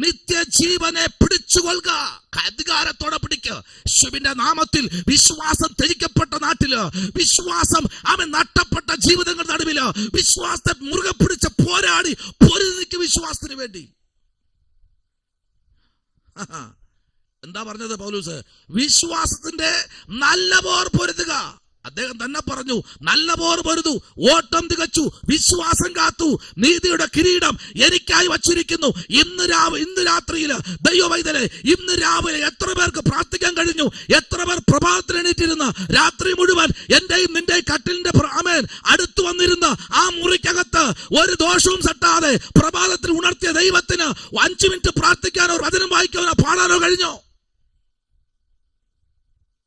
നിത്യജീവനെ പിടിച്ചുകൊള്ളുക. അധികാരത്തോടെ പിടിക്കുക. യേശുവിന്റെ നാമത്തിൽ വിശ്വാസം ത്യജിക്കപ്പെട്ട നാട്ടില്, വിശ്വാസം അവൻ നഷ്ടപ്പെട്ട ജീവിതങ്ങളുടെ നടുവില് വിശ്വാസത്തെ മുറുകെ പിടിച്ച് പോരാടി പൊരുതിക്ക് വിശ്വാസത്തിന് വേണ്ടി. എന്താ പറഞ്ഞത് പൗലോസ്? വിശ്വാസത്തിന്റെ നല്ല പോർ പൊരുതുക. അദ്ദേഹം തന്നെ പറഞ്ഞു, നല്ല പോർ പൊരുതു, ഓട്ടം തികച്ചു, വിശ്വാസം കാത്തു, നീതിയുടെ കിരീടം എനിക്കായി വച്ചിരിക്കുന്നു. ഇന്ന് രാത്രിയിൽ ദൈവവൈതലെ, ഇന്ന് രാവിലെ എത്ര പേർക്ക് പ്രാർത്ഥിക്കാൻ കഴിഞ്ഞു? എത്ര പേർ പ്രഭാതത്തിൽ എണീറ്റിരുന്ന രാത്രി മുഴുവൻ എന്റെയും നിന്റെയും കട്ടിലിന്റെ ആമേൻ അടുത്തു വന്നിരുന്ന ആ മുറിക്കകത്ത് ഒരു ദോഷവും തട്ടാതെ പ്രഭാതത്തിൽ ഉണർത്തിയ ദൈവത്തിന് 5 മിനിറ്റ് പ്രാർത്ഥിക്കാനോ വചനം വായിക്കാനോ പാടാനോ കഴിഞ്ഞോ?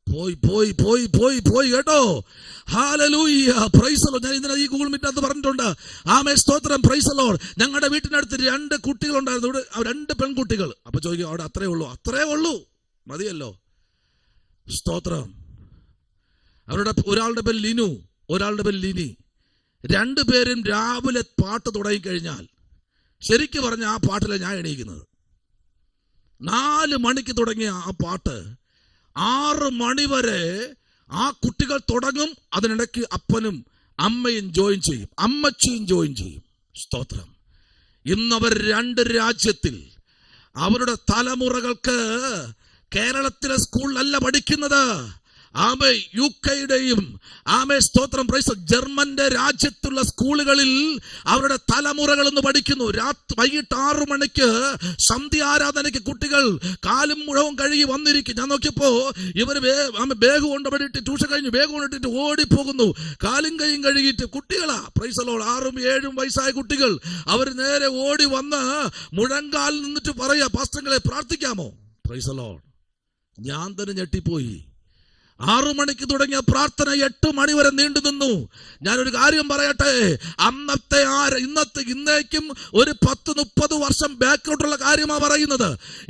പോയി കേട്ടോ. Hallelujah, praise the lord. ഞാൻ ഇന്നലെ ഈ ഗൂഗിൾ മീറ്റ് അത് പറഞ്ഞിട്ടുണ്ട്. ആമേൻ, സ്തോത്രം, പ്രൈസ് ദി ലോർഡ്. ഞങ്ങളുടെ വീട്ടിനടുത്ത് 2 കുട്ടികളുണ്ടായിരുന്നു, ഇവിടെ 2 പെൺകുട്ടികൾ. അപ്പൊ ചോദിക്കും, അവിടെ അത്രേ ഉള്ളൂ മതിയല്ലോ. സ്തോത്രം. അവരുടെ ഒരാളുടെ പേര് ലിനു, ഒരാളുടെ പേര് ലിനി. 2 പേരും രാവിലെ പാട്ട് തുടങ്ങിക്കഴിഞ്ഞാൽ ശരിക്കും പറഞ്ഞ ആ പാട്ടിലാണ് ഞാൻ എണീക്കുന്നത്. 4 മണിക്ക് തുടങ്ങിയ ആ പാട്ട് 6 മണി വരെ ആ കുട്ടികൾ തുടങ്ങും. അതിനിടയ്ക്ക് അപ്പനും അമ്മയും ജോയിൻ ചെയ്യും, അമ്മച്ചിയും ജോയിൻ ചെയ്യും. സ്തോത്രം. ഇന്നവർ 2 രാജ്യത്തിൽ അവരുടെ തലമുറകൾക്ക് കേരളത്തിലെ സ്കൂളിലല്ല പഠിക്കുന്നത്. ആമേ UK-യുടെയും ആമേ സ്തോത്രം, പ്രൈസ് ജർമ്മന്റെ രാജ്യത്തുള്ള സ്കൂളുകളിൽ അവരുടെ തലമുറകൾ എന്ന് പഠിക്കുന്നു. വൈകിട്ട് 6 മണിക്ക് സന്ധ്യാരാധനയ്ക്ക് കുട്ടികൾ കാലും മുഴവും കഴുകി വന്നിരിക്കും. ഞാൻ നോക്കിയപ്പോ ഇവർ ബാഗ് കൊണ്ടുപോയിട്ട് ട്യൂഷൻ കഴിഞ്ഞ് ബാഗ് കൊണ്ടിട്ട് ഓടിപ്പോകുന്നു. കാലും കൈയും കഴുകിയിട്ട് കുട്ടികളാ, പ്രൈസ് ദി ലോർഡ്, 6ഉം 7ഉം വയസ്സായ കുട്ടികൾ. അവർ നേരെ ഓടി വന്ന് മുഴങ്കാലിൽ നിന്നിട്ട് പറയാ, പാസ്റ്റങ്ങളെ പ്രാർത്ഥിക്കാമോ? Praise the lord. ഞാൻ തന്നെ ഞെട്ടിപ്പോയി. 6 മണിക്ക് തുടങ്ങിയ പ്രാർത്ഥന 8 മണി വരെ നീണ്ടു നിന്നു. ഞാനൊരു കാര്യം പറയട്ടെ, ഇന്നേക്കും ഒരു 10-30 വർഷം ബാക്കോട്ടുള്ള കാര്യമാണ് പറയുന്നത്.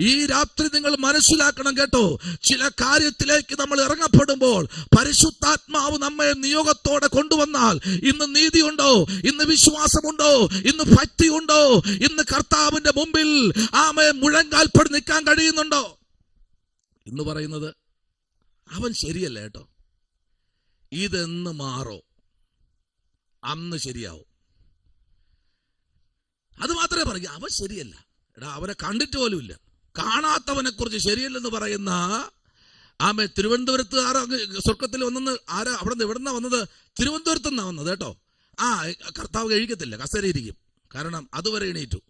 ഈ രാത്രി നിങ്ങൾ മനസ്സിലാക്കണം കേട്ടോ. ചില കാര്യത്തിലേക്ക് നമ്മൾ ഇറങ്ങപ്പെടുമ്പോൾ പരിശുദ്ധാത്മാവ് നമ്മെ നിയോഗത്തോടെ കൊണ്ടുവന്നാൽ, ഇന്ന് നീതിയുണ്ടോ, ഇന്ന് വിശ്വാസമുണ്ടോ, ഇന്ന് ഭക്തി ഉണ്ടോ, ഇന്ന് കർത്താവിന്റെ മുമ്പിൽ ആമേ മുഴങ്കാൽപ്പടി നിൽക്കാൻ കഴിയുന്നുണ്ടോ എന്ന് പറയുന്നത് അവൻ ശരിയല്ല കേട്ടോ. ഇതെന്ന് മാറോ അന്ന് ശരിയാവും. അത് മാത്രമേ പറയൂ, അവൻ ശരിയല്ല. എടാ, അവനെ കണ്ടിട്ട് പോലും ഇല്ല. കാണാത്തവനെ കുറിച്ച് ശരിയല്ലെന്ന് പറയുന്ന ആമേ തിരുവനന്തപുരത്ത് സ്വർഗത്തിൽ വന്നെന്ന് ആരാ? അവിടെ നിന്ന് എവിടെന്നാ വന്നത്? തിരുവനന്തപുരത്ത് നിന്നാ വന്നത് കേട്ടോ. കർത്താവ് കഴിക്കത്തില്ല, കസേരയിരിക്കും. കാരണം അതുവരെ എണീറ്റു.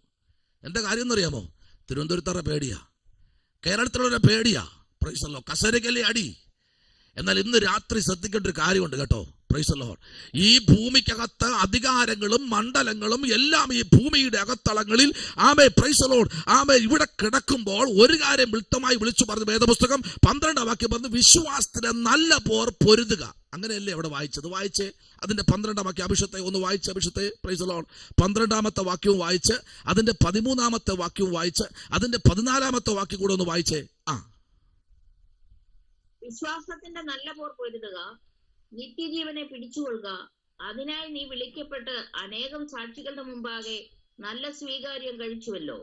എന്താ കാര്യം എന്നറിയാമോ? തിരുവനന്തപുരത്തവരുടെ പേടിയാ, കേരളത്തിലുള്ള പേടിയാ. Price the Lord. കസേരക്കല്ലേ അടി, എന്നാൽ ഇന്ന് രാത്രി ശ്രദ്ധിക്കേണ്ട ഒരു കാര്യമുണ്ട് കേട്ടോ. Price the lord. ഈ ഭൂമിക്കകത്ത് അധികാരങ്ങളും മണ്ഡലങ്ങളും എല്ലാം ഈ ഭൂമിയുടെ അകത്തളങ്ങളിൽ പ്രൈസ് ദി ലോർഡ് ഇവിടെ കിടക്കുമ്പോൾ ഒരു കാര്യം വ്യക്തമായി വിളിച്ചു പറഞ്ഞു വേദപുസ്തകം 12 വാക്യം പറഞ്ഞു, വിശ്വാസത്തിന് നല്ല പോർ പൊരുതുക. അങ്ങനെയല്ലേ അവിടെ വായിച്ചത്? വായിച്ചേ അതിന്റെ 12 വാക്യം. അഭിഷത്തെ ഒന്ന് വായിച്ച്. അഭിഷത്തെ പ്രൈസ് ദി ലോർഡ് 12 വാക്യവും വായിച്ച്, അതിന്റെ 13 വാക്യവും വായിച്ച്, അതിന്റെ 14 വാക്യം കൂടെ ഒന്ന് വായിച്ചേ. വിശ്വാസത്തിന്റെ നല്ല പോർ പൊരുതുക, നിത്യജീവനെ പിടിച്ചുകൊള്ളുക. അതിനായി നീ വിളിക്കപ്പെട്ട് അനേകം സാക്ഷികളുടെ മുമ്പാകെ നല്ല സ്വീകാര്യം കഴിച്ചുവല്ലോ.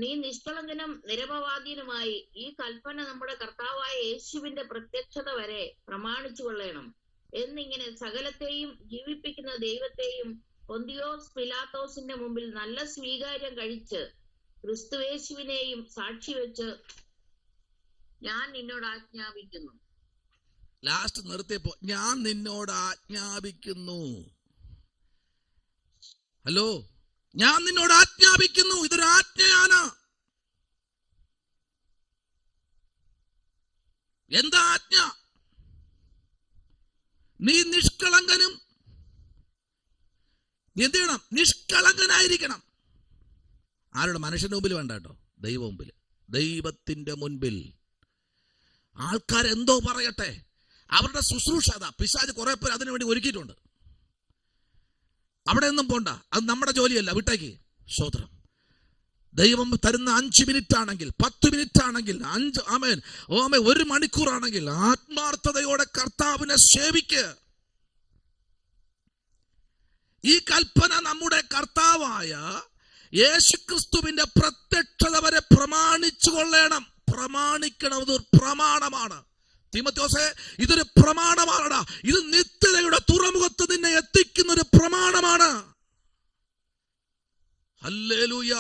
നീ നിഷ്കളങ്കനും നിരപവാദീനുമായി ഈ കൽപ്പന നമ്മുടെ കർത്താവായ യേശുവിന്റെ പ്രത്യക്ഷത വരെ പ്രമാണിച്ചു കൊള്ളണം എന്നിങ്ങനെ സകലത്തെയും ജീവിപ്പിക്കുന്ന ദൈവത്തെയും പൊന്തിയോസ് പിലാത്തോസിന്റെ മുമ്പിൽ നല്ല സ്വീകാര്യം കഴിച്ച് ക്രിസ്തുയേശുവിനെയും സാക്ഷി വെച്ച് ഞാൻ നിന്നോട് ആജ്ഞാപിക്കുന്നു. ലാസ്റ്റ് നിർത്തിയപ്പോ ഞാൻ നിന്നോട് ആജ്ഞാപിക്കുന്നു. ഹലോ, ഞാൻ നിന്നോട് ആജ്ഞാപിക്കുന്നു. ഇതൊരു ആജ്ഞയാണ്. എന്താ ആജ്ഞ? നീ നിഷ്കളങ്കനും എന്ത് ചെയ്യണം? നിഷ്കളങ്കനായിരിക്കണം. ആരുടെ? മനുഷ്യന്റെ മുമ്പിൽ വേണ്ട കേട്ടോ, ദൈവ മുമ്പിൽ. ദൈവത്തിന്റെ മുൻപിൽ ആൾക്കാരെന്തോ പറയട്ടെ, അവരുടെ ശുശ്രൂഷ അതാ. പിശാച് കുറെ പേർ അതിനു വേണ്ടി ഒരുക്കിയിട്ടുണ്ട്. അവിടെ ഒന്നും പോണ്ട, അത് നമ്മുടെ ജോലിയല്ല, വിട്ടേക്ക്. സ്തോത്രം. ദൈവം തരുന്ന 5 മിനിറ്റ് ആണെങ്കിൽ, 10 മിനിറ്റ് ആണെങ്കിൽ, 1 മണിക്കൂറാണെങ്കിൽ ആത്മാർത്ഥതയോടെ കർത്താവിനെ സേവിക്ക്. ഈ കൽപ്പന നമ്മുടെ കർത്താവായ യേശുക്രിസ്തുവിന്റെ പ്രത്യക്ഷത വരെ പ്രമാണിച്ചു കൊള്ളണം. പ്രമാണിക്കണം. ഇതൊരു പ്രമാണമാണ്. തീമോഥെയോസേ, ഇതൊരു പ്രമാണമാണടാ. ഇത് നിത്യതയുടെ തുറമുഖത്ത് നിന്നെ എത്തിക്കുന്ന ഒരു പ്രമാണമാണ്. ഹല്ലേലൂയ,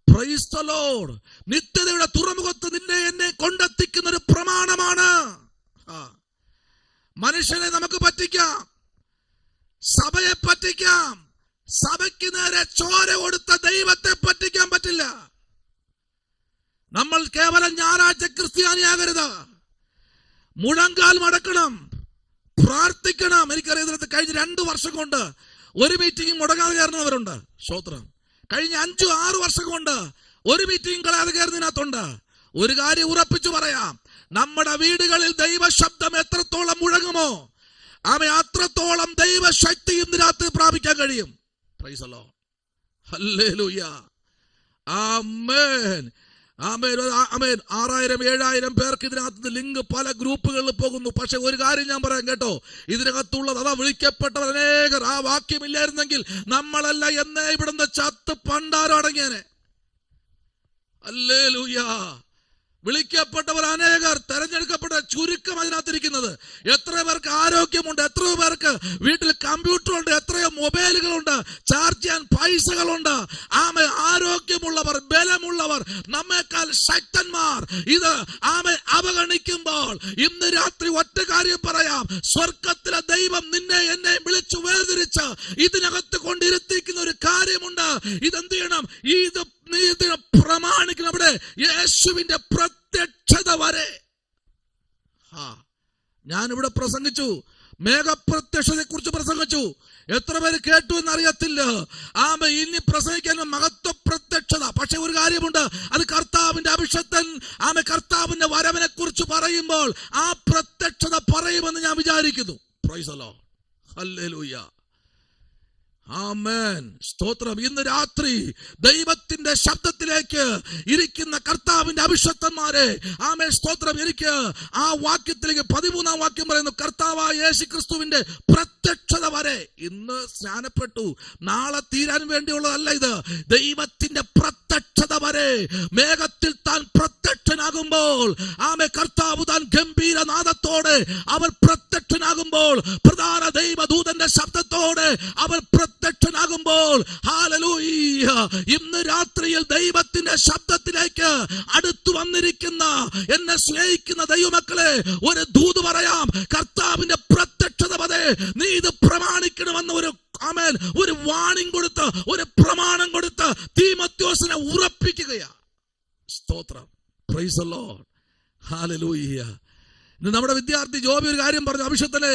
പ്രൈസ് ദി ലോർഡ്. നിത്യതയുടെ തുറമുഖത്ത് നിന്നെ എന്നെ കൊണ്ടെത്തിക്കുന്ന ഒരു പ്രമാണമാണ്. മനുഷ്യനെ നമുക്ക് പറ്റിക്കാം, സഭയെ പറ്റിക്കാം. സഭയ്ക്ക് നേരെ ചോര കൊടുത്ത ദൈവത്തെ പറ്റിക്കാൻ പറ്റില്ല. നമ്മൾ കേവലം ഞായറാഴ്ച ക്രിസ്ത്യാനിയാകരുത്. മുഴങ്കാൽ മടക്കണം, പ്രാർത്ഥിക്കണം. എനിക്കറിയാം, കഴിഞ്ഞ 2 വർഷം കൊണ്ട് ഒരു മീറ്റിംഗ് മുടങ്ങാതെ കയറുന്നവരുണ്ട്. സ്തോത്രം. കഴിഞ്ഞ 5-6 വർഷം കൊണ്ട് ഒരു മീറ്റിംഗ് കളയാതെ കയറുന്നതിനകത്തുണ്ട്. ഒരു കാര്യം ഉറപ്പിച്ചു പറയാം, നമ്മുടെ വീടുകളിൽ ദൈവശബ്ദം എത്രത്തോളം മുഴങ്ങുമോ അത്രത്തോളം ദൈവശക്തി ഇന്ന് രാത്രി പ്രാപിക്കാൻ കഴിയും. Price the lord. ഹല്ലേലൂയ. ആമേൻ. 6000-7000 പേർക്ക് ഇതിനകത്ത് ലിങ്ക് പല ഗ്രൂപ്പുകളിൽ പോകുന്നു. പക്ഷെ ഒരു കാര്യം ഞാൻ പറയാം കേട്ടോ, ഇതിനകത്തുള്ളത് അതാ, വിളിക്കപ്പെട്ടവർ അനേകർ. ആ വാക്യമില്ലായിരുന്നെങ്കിൽ നമ്മളല്ല എന്നേ ഇവിടുന്ന് ചത്ത് പണ്ടാരം അടങ്ങിയനെ. ഹല്ലേലൂയ. വിളിക്കപ്പെട്ടവർ അനേകർ, തെരഞ്ഞെടുക്കപ്പെട്ട ചുരുക്കം അതിനകത്തിരിക്കുന്നത്. എത്ര പേർക്ക് ആരോഗ്യമുണ്ട്, എത്രയോ പേർക്ക് വീട്ടിൽ കമ്പ്യൂട്ടറുണ്ട്, എത്രയോ മൊബൈലുകളുണ്ട്, ചാർജ് ചെയ്യാൻ പൈസകളുണ്ട്. ആരോഗ്യമുള്ളവർ, ബലമുള്ളവർ, നമ്മേക്കാൾ ശക്തന്മാർ ഇത് അവഗണിക്കുമ്പോൾ ഇന്ന് രാത്രി ഒറ്റ കാര്യം പറയാം, സ്വർഗത്തിലെ ദൈവം നിന്നെ എന്നെ വിളിച്ചു വേർതിരിച്ച് ഇതിനകത്ത് കൊണ്ടിരുത്തിക്കുന്ന ഒരു കാര്യമുണ്ട്. ഇതെന്ത് ചെയ്യണം? ഇതിനെ പ്രമാണിക്കണം. അവിടെ യേശുവിന്റെ പ്രത്യക്ഷത വരെ. ഞാനിവിടെ പ്രസംഗിച്ചു, മേഘപ്രത്യക്ഷതയെ കുറിച്ച് പ്രസംഗിച്ചു. എത്ര പേര് കേട്ടു എന്നറിയത്തില്ല. ഇനി പ്രസംഗിക്കാൻ മഹത്വ പ്രത്യക്ഷത. പക്ഷെ ഒരു കാര്യമുണ്ട്, അത് കർത്താവിന്റെ അഭിഷക്തൻ കർത്താവിന്റെ വരവിനെ കുറിച്ച് പറയുമ്പോൾ ആ പ്രത്യക്ഷത പറയുമെന്ന് ഞാൻ വിചാരിക്കുന്നു. Price the lord. ഹല്ലേലൂയ. ആമേൻ. സ്തോത്രം. ഇന്ന് രാത്രി ദൈവത്തിന്റെ ശബ്ദത്തിലേക്ക് ഇരിക്കുന്ന കർത്താവിന്റെ അഭിഷക്തന്മാരെ, ആമേൻ, സ്തോത്രം. എനിക്ക് ആ വാക്യത്തിലേക്ക് 13 വാക്യം പറയുന്നു, കർത്താവായ യേശുക്രിസ്തുവിന്റെ പ്രത്യക്ഷത വരെ. ഇന്ന് സ്നാനപ്പെട്ടു, നാളെ തീരാൻ വേണ്ടിയുള്ളതല്ല ഇത്. ദൈവത്തിന്റെ പ്രത്യക്ഷത വരെ. മേഘത്തിൽ താൻ പ്രത്യക്ഷനാകുമ്പോൾ കർത്താവ് താൻ ഗംഭീരനാദത്തോടെ അവർ പ്രത്യക്ഷനാകുമ്പോൾ, പ്രധാന ദൈവദൂതന്റെ ശബ്ദത്തോടെ അവർ പ്രത്യക്ഷനാകുമ്പോൾ, ഹല്ലേലൂയ, ഇന്ന് രാത്രിയിൽ ദൈവത്തിന്റെ ശബ്ദത്തിലേക്ക് അടുത്തു വന്നിരിക്കുന്ന എന്നെ സ്നേഹിക്കുന്ന ദൈവമക്കളെ, ഒരു ദൂത് പറയാം. കർത്താവിന്റെ പ്രത്യക്ഷത വരെ നീ ഇത് പ്രമാണിക്കണമെന്ന് ഒരു വാണിംഗ് കൊടുത്ത്, ഒരു പ്രമാണം കൊടുത്ത് തീമോഥെയോസിനെ ഉറപ്പിക്കുകയാ. സ്തോത്രം. Price the lord. ഹല്ലേലൂയ. ഇന്ന് നമ്മുടെ വിദ്യാർത്ഥി ജോബി ഒരു കാര്യം പറഞ്ഞു, അഭിഷേകത്തിലെ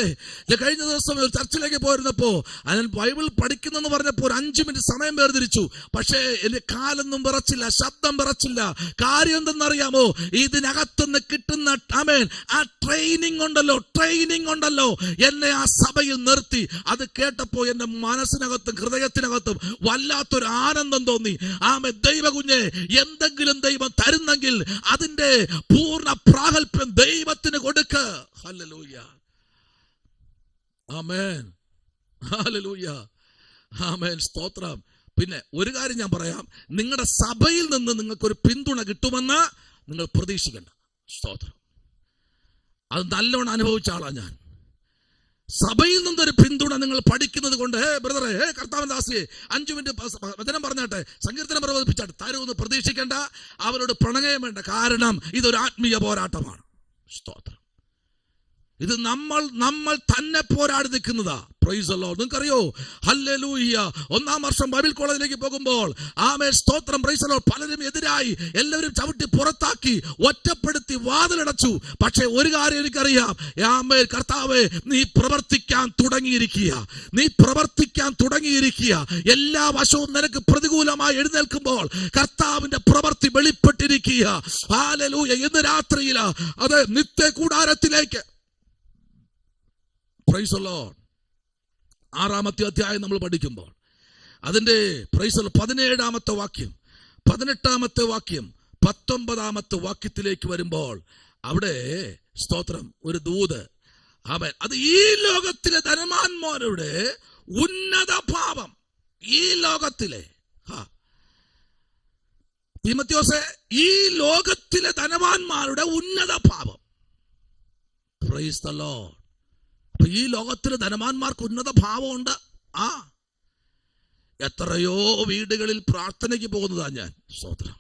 കഴിഞ്ഞ ദിവസം ഒരു ചർച്ചിലേക്ക് പോയിരുന്നപ്പോ ഞാൻ ബൈബിൾ പഠിക്കുന്നെന്ന് പറഞ്ഞപ്പോൾ ഒരു 5 മിനിറ്റ് സമയം വേർതിരിച്ചു. പക്ഷേ എന്റെ കാലൊന്നും വിറച്ചില്ല, ശബ്ദം വിറച്ചില്ല. കാര്യം എന്തെന്നറിയാമോ? ഇതിനകത്തുനിന്ന് കിട്ടുന്ന ആ ട്രെയിനിങ് ഉണ്ടല്ലോ, എന്നെ ആ സഭയിൽ നിർത്തി. അത് കേട്ടപ്പോ എന്റെ മനസ്സിനകത്തും ഹൃദയത്തിനകത്തും വല്ലാത്തൊരു ആനന്ദം തോന്നി. ദൈവ കുഞ്ഞെ, എന്തെങ്കിലും ദൈവം തരുന്നെങ്കിൽ അതിന്റെ പൂർണ്ണ പ്രാഗൽഭ്യം ദൈവത്തിന് കൊടുക്ക. ഹല്ലേലൂയ, ആമേൻ, ഹല്ലേലൂയ, ആമേൻ, സ്തോത്രം. പിന്നെ ഒരു കാര്യം ഞാൻ പറയാം, നിങ്ങളുടെ സഭയിൽ നിന്ന് നിങ്ങൾക്കൊരു പിന്തുണ കിട്ടുമെന്ന് നിങ്ങൾ പ്രതീക്ഷിക്കണ്ട. സ്തോത്രം. അത് നല്ലോണം അനുഭവിച്ച ആളാണ് ഞാൻ. സഭയിൽ നിന്നൊരു പിന്തുണ നിങ്ങൾ പഠിക്കുന്നത് കൊണ്ട്, ബ്രദറെ, കർത്താവിൻ ദാസിയെ 5 മിനിറ്റ് വചനം പറഞ്ഞാട്ടെ, സങ്കീർത്തനം പ്രബോധിപ്പിച്ചാട്ടെ, തരുമെന്ന് പ്രതീക്ഷിക്കേണ്ട. അവരോട് പ്രണയം വേണ്ട. കാരണം ഇതൊരു ആത്മീയ പോരാട്ടമാണ്. സ്തോത്രം. ഇത് നമ്മൾ തന്നെ പോരാടി നിൽക്കുന്നതാ. Praise the lord. നിങ്ങൾക്കറിയോ, ഹല്ലേലൂയ, 1ാം വർഷം ബൈബിൾ കോളേജിലേക്ക് പോകുമ്പോൾ ആമേൻ, സ്തോത്രം, പ്രൈസ് ദി ലോർഡ്, പലരും എതിരായി, എല്ലാവരും ചവിട്ടി പുറത്താക്കി, ഒറ്റപ്പെടുത്തി, വാതിലടച്ചു. പക്ഷേ ഒരു കാര്യം എനിക്കറിയാം, ആമേൻ, കർത്താവേ, നീ പ്രവർത്തിക്കാൻ തുടങ്ങിയിരിക്കുക. എല്ലാ വശവും നിനക്ക് പ്രതികൂലമായി എഴുന്നേൽക്കുമ്പോൾ കർത്താവിന്റെ പ്രവൃത്തി വെളിപ്പെട്ടിരിക്കുക. ഹല്ലേലൂയ. ഇന്ന് രാത്രിയിൽ അത് നിത്യ കൂടാരത്തിലേക്ക്, പ്രൈസ് ദി ലോർഡ്, 6ാമത്തെ അധ്യായം നമ്മൾ പഠിക്കുമ്പോൾ അതിന്റെ പ്രൈസ് 17ാമത്തെ വാക്യം, 18ാമത്തെ വാക്യം, 19ാമത്തെ വാക്യത്തിലേക്ക് വരുമ്പോൾ അവിടെ സ്തോത്രം ഒരു ദൂത്, അവൻ അത് ഈ ലോകത്തിലെ ധനവാന്മാരുടെ ഉന്നത ഭാവം. ഈ ലോകത്തിലെ തീമോഥെയോസേ, ഈ ലോകത്തിലെ ധനവാന്മാരുടെ ഉന്നത ഭാവം. Price the Lord. അപ്പൊ ഈ ലോകത്തിലെ ധനവാന്മാർക്ക് ഉന്നത ഭാവമുണ്ട്. എത്രയോ വീടുകളിൽ പ്രാർത്ഥനയ്ക്ക് പോകുന്നതാ ഞാൻ. സ്തോത്രം,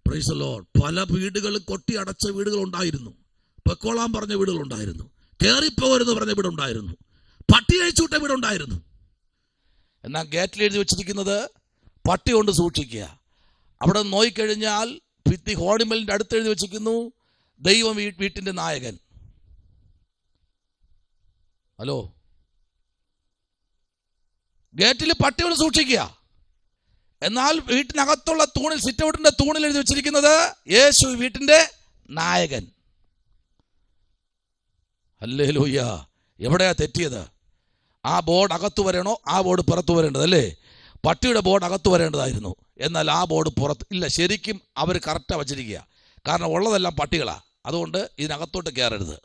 പ്രൈസ് ദി ലോർഡ്. പല വീടുകളും കൊട്ടി അടച്ച വീടുകൾ ഉണ്ടായിരുന്നു, പൊക്കോളാൻ പറഞ്ഞ വീടുകൾ ഉണ്ടായിരുന്നു, കേറിപ്പോകരുന്ന് പറഞ്ഞ വീടുണ്ടായിരുന്നു, പട്ടി അഴിച്ചുവിട്ട വീടുണ്ടായിരുന്നു. എന്നാൽ ഗേറ്റിൽ എഴുതി വെച്ചിരിക്കുന്നത് പട്ടി കൊണ്ട് സൂക്ഷിക്കുക. അവിടെ നോയിക്കഴിഞ്ഞാൽ ഭിത്തി ഹോണിമലിന്റെ അടുത്ത് എഴുതി വെച്ചിരിക്കുന്നു, ദൈവം വീട്ടിന്റെ നായകൻ. ഹലോ, ഗേറ്റിൽ പട്ടികൾ സൂക്ഷിക്കുക. എന്നാൽ വീട്ടിനകത്തുള്ള തൂണിൽ, സിറ്റ് ഔട്ടിന്റെ തൂണിൽ എഴുതി വെച്ചിരിക്കുന്നത് യേശു വീട്ടിന്റെ നായകൻ. ഹല്ലേലൂയ. എവിടെയാ തെറ്റിയത്? ആ ബോർഡ് അകത്തു വരണോ, ആ ബോർഡ് പുറത്തു വരേണ്ടത് അല്ലേ? പട്ടിയുടെ ബോർഡ് അകത്തു വരേണ്ടതായിരുന്നു, എന്നാൽ ആ ബോർഡ് പുറത്ത് ഇല്ല. ശരിക്കും അവർ കറക്റ്റാ വച്ചിരിക്കുക. കാരണം ഉള്ളതെല്ലാം പട്ടികളാ. അതുകൊണ്ട് ഇതിനകത്തോട്ട് കയറരുത്.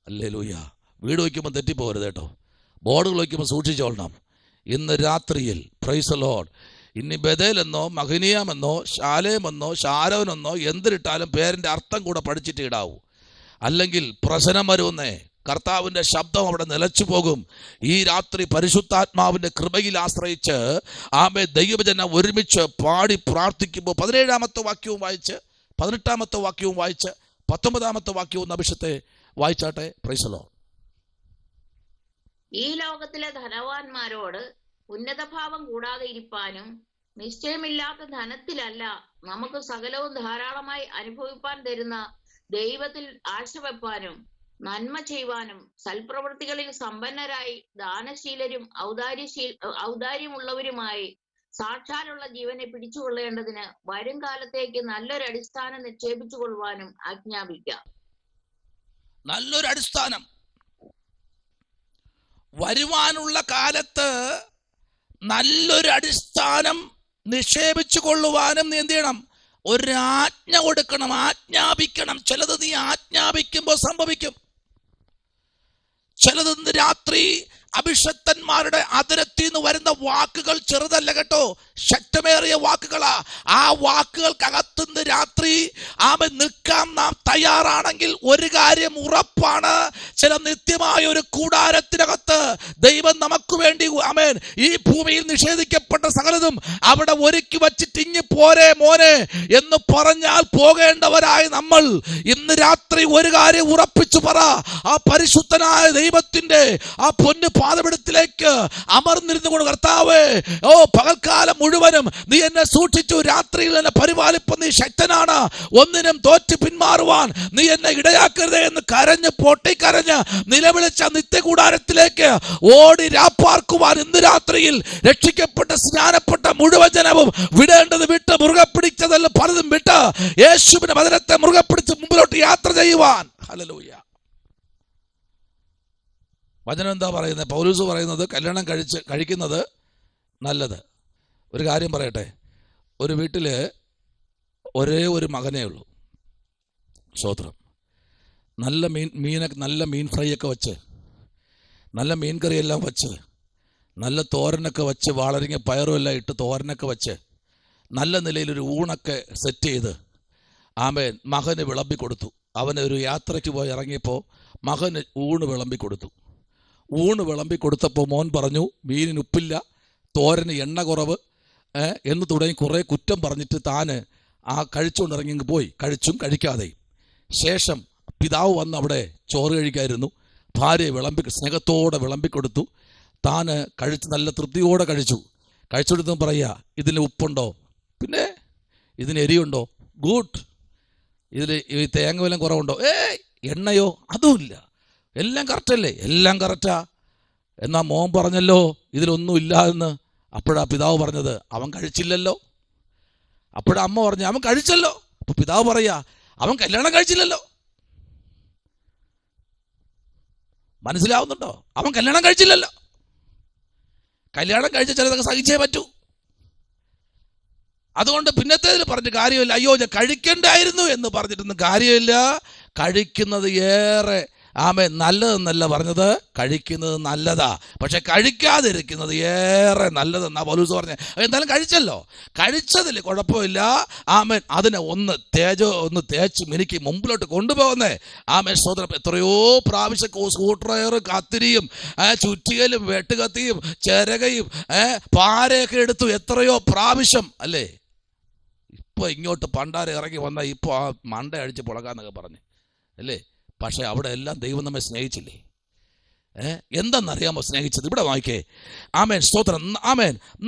ഹല്ലേലൂയ. വീട് വയ്ക്കുമ്പോൾ തെറ്റിപ്പോകരുത് കേട്ടോ. ബോർഡുകൾ വയ്ക്കുമ്പോൾ സൂക്ഷിച്ചോളണം. ഇന്ന് രാത്രിയിൽ പ്രൈസ് ദി ലോർഡ്, ഇനി ബഥേലെന്നോ മഹനീയമെന്നോ ശാലേമെന്നോ ശാരോനെന്നോ എന്തിട്ടാലും പേരിന്റെ അർത്ഥം കൂടെ പഠിച്ചിട്ട് ഇടാവൂ. അല്ലെങ്കിൽ പ്രശ്നം വരുന്നേ. കർത്താവിന്റെ ശബ്ദം അവിടെ നിലച്ചു പോകും. ഈ രാത്രി പരിശുദ്ധാത്മാവിന്റെ കൃപയിൽ ആശ്രയിച്ച് ആമേ ദൈവജനം ഒരുമിച്ച് പാടി പ്രാർത്ഥിക്കുമ്പോൾ 17ാമത്തെ വാക്യവും വായിച്ച്, 18ാമത്തെ വാക്യവും വായിച്ച്, 19ാമത്തെ വാക്യവും അഭിഷത്തെ വായിച്ചാട്ടെ. Praise the lord. ഈ ലോകത്തിലെ ധനവാന്മാരോട് ഉന്നതഭാവം കൂടാതെ ഇരിപ്പാനും നിശ്ചയമില്ലാത്ത ധനത്തിലല്ല, നമുക്ക് സകലവും ധാരാളമായി അനുഭവിപ്പാൻ തരുന്ന ദൈവത്തിൽ ആശ വെപ്പാനും നന്മ ചെയ്യുവാനും സൽപ്രവൃത്തികളിൽ സമ്പന്നരായി ദാനശീലരും ഔദാര്യമുള്ളവരുമായി സാക്ഷാലുള്ള ജീവനെ പിടിച്ചുകൊള്ളേണ്ടതിന് വരും കാലത്തേക്ക് നല്ലൊരു അടിസ്ഥാനം നിക്ഷേപിച്ചു കൊള്ളുവാനും ആജ്ഞാപിക്കാം. നല്ലൊരു അടിസ്ഥാനം വരുവാനുള്ള കാലത്ത് നല്ലൊരു അടിസ്ഥാനം നിക്ഷേപിച്ചു കൊള്ളുവാനും നീ എന്ത് ചെയ്യണം? ഒരു ആജ്ഞ കൊടുക്കണം, ആജ്ഞാപിക്കണം. ചിലത് നീ ആജ്ഞാപിക്കുമ്പോൾ സംഭവിക്കും. ചിലത് ഇന്ന് രാത്രി അഭിഷക്തന്മാരുടെ അതിരത്തിൽ നിന്ന് വരുന്ന വാക്കുകൾ ചെറുതല്ല കേട്ടോ, ശക്തമേറിയ വാക്കുകളാ. ആ വാക്കുകൾക്കകത്തുനിന്ന് രാത്രി നിൽക്കാൻ നാം തയ്യാറാണെങ്കിൽ ഒരു കാര്യം ഉറപ്പാണ്, ചില നിത്യമായ ഒരു കൂടാരത്തിനകത്ത് ദൈവം നമുക്ക് വേണ്ടി ആമേൻ ഈ ഭൂമിയിൽ നിഷേധിക്കപ്പെട്ട സകലതും അവിടെ ഒരുക്കി വച്ചിട്ട് ഇഞ്ഞ് പോരെ മോനെ എന്ന് പറഞ്ഞാൽ പോകേണ്ടവരായ നമ്മൾ ഇന്ന് രാത്രി ഒരു കാര്യം ഉറപ്പിച്ചു പറ, ആ പരിശുദ്ധനായ ദൈവത്തിന്റെ ആ പൊന്നു പാദപീഠത്തിലേക്ക് അമർന്നിരുന്നു കൊണ്ട്, കർത്താവേ, ഓ പകൽക്കാലം മുഴുവനും നീ എന്നെ സൂക്ഷിച്ചു, രാത്രിയിൽ എന്നെ പരിപാലിപ്പ നീ ശക്തനാണ്, ഒന്നിനും തോറ്റ് പിന്മാറുവാൻ നീ എന്നെ ഇടയാക്കരുതേ എന്ന് കരഞ്ഞ് പൊട്ടിക്കരഞ്ഞ് നിലവിളിച്ച നിത്യകൂടാരത്തിലേക്ക് ഓടി രാപ്പാർക്കുവാൻ ഇന്ന് രാത്രിയിൽ രക്ഷിക്കപ്പെട്ട സ്നാനപ്പെട്ട മുഴുവൻ ജനവും വിടേണ്ടത് വിട്ട്, മുറുകെ പിടിച്ചതെല്ലാം പലതും വിട്ട് യേശുവിന്റെ വചനത്തെ മുറുകെ പിടിച്ച് മുമ്പിലോട്ട് യാത്ര ചെയ്യുവാൻ. ഹല്ലേലൂയ. വചനം എന്താ പറയുന്നത്? പൗലോസ് പറയുന്നത് കല്യാണം കഴിക്കുന്നത് നല്ലത്. ഒരു കാര്യം പറയട്ടെ, ഒരു വീട്ടിൽ ഒരേ ഒരു മകനേ ഉള്ളൂ. സ്തോത്രം. നല്ല മീൻ ഫ്രൈ ഒക്കെ വെച്ച്, നല്ല മീൻ കറിയെല്ലാം വെച്ച്, നല്ല തോരനൊക്കെ വെച്ച്, വാളരിങ്ങ പയറും എല്ലാം ഇട്ട് തോരനൊക്കെ വെച്ച്, നല്ല നിലയിലൊരു ഊണൊക്കെ സെറ്റ് ചെയ്ത് ആമേൻ മകന് വിളമ്പി കൊടുത്തു. അവന് ഒരു യാത്രയ്ക്ക് പോയി ഇറങ്ങിയപ്പോൾ മകന് ഊണ് വിളമ്പി കൊടുത്തു. ഊണ് വിളമ്പി കൊടുത്തപ്പോൾ മോൻ പറഞ്ഞു, മീനിന് ഉപ്പില്ല, തോരന് എണ്ണ കുറവ് എന്ന് തുടങ്ങി കുറേ കുറ്റം പറഞ്ഞിട്ട് താന് ആ കഴിച്ചുകൊണ്ടിറങ്ങി പോയി, കഴിച്ചും കഴിക്കാതെയും. ശേഷം പിതാവ് വന്ന് അവിടെ ചോറ് കഴിക്കായിരുന്നു. ഭാര്യയെ സ്നേഹത്തോടെ വിളമ്പിക്കൊടുത്തു. താന് കഴിച്ച് നല്ല തൃപ്തിയോടെ കഴിച്ചെടുത്തും പറയുക, ഇതിന് ഉപ്പുണ്ടോ? പിന്നെ ഇതിന് എരിയുണ്ടോ? ഗുഡ്. ഇതിൽ ഈ തേങ്ങ വല്ലതും കുറവുണ്ടോ? എണ്ണയോ? അതുമില്ല. എല്ലാം കറക്റ്റല്ലേ? എല്ലാം കറക്റ്റാ. എന്നാൽ മോൻ പറഞ്ഞല്ലോ ഇതിലൊന്നും ഇല്ല എന്ന്. അപ്പോഴാ പിതാവ് പറഞ്ഞത്, അവൻ കഴിച്ചില്ലല്ലോ. അപ്പോഴാ അമ്മ പറഞ്ഞു, അവൻ കഴിച്ചല്ലോ. അപ്പൊ പിതാവ് പറയാ, അവൻ കല്യാണം കഴിച്ചില്ലല്ലോ. മനസ്സിലാവുന്നുണ്ടോ? അവൻ കല്യാണം കഴിച്ചില്ലല്ലോ. കല്യാണം കഴിച്ച ചിലതൊക്കെ സഹിച്ചേ പറ്റൂ. അതുകൊണ്ട് പിന്നത്തേതിൽ പറഞ്ഞിട്ട് കാര്യമില്ല. അയ്യോ ഞാൻ കഴിക്കണ്ടായിരുന്നു എന്ന് പറഞ്ഞിട്ടൊന്നും കാര്യമില്ല. കഴിക്കുന്നത് ഏറെ നല്ലതെന്നല്ല പറഞ്ഞത്, കഴിക്കുന്നത് നല്ലതാ, പക്ഷെ കഴിക്കാതിരിക്കുന്നത് ഏറെ നല്ലതെന്നാ പൗലോസ് പറഞ്ഞത്. എന്തായാലും കഴിച്ചല്ലോ, കഴിച്ചതിൽ കുഴപ്പമില്ല. അതിനെ ഒന്ന് തേച്ച് മിനുക്കി മുമ്പിലോട്ട് കൊണ്ടുപോകുന്നേ. സ്തോത്രം. എത്രയോ പ്രാവശ്യം സ്കൂട്ടറയറും കത്തിരിയും ചുറ്റികലും വെട്ടുകത്തിയും ചിരകയും പാരയൊക്കെ എടുത്തു, എത്രയോ പ്രാവശ്യം അല്ലേ. ഇപ്പൊ ഇങ്ങോട്ട് പണ്ടാരെ ഇറങ്ങി വന്നാൽ ഇപ്പൊ ആ മണ്ട അടിച്ച് പുളകാന്നൊക്കെ പറഞ്ഞു അല്ലേ. പക്ഷെ അവിടെ എല്ലാം ദൈവം നമ്മെ സ്നേഹിച്ചില്ലേ? എന്തെന്നറിയാമോ സ്നേഹിച്ചത്? ഇവിടെ വായിക്കേ. സ്തോത്രം.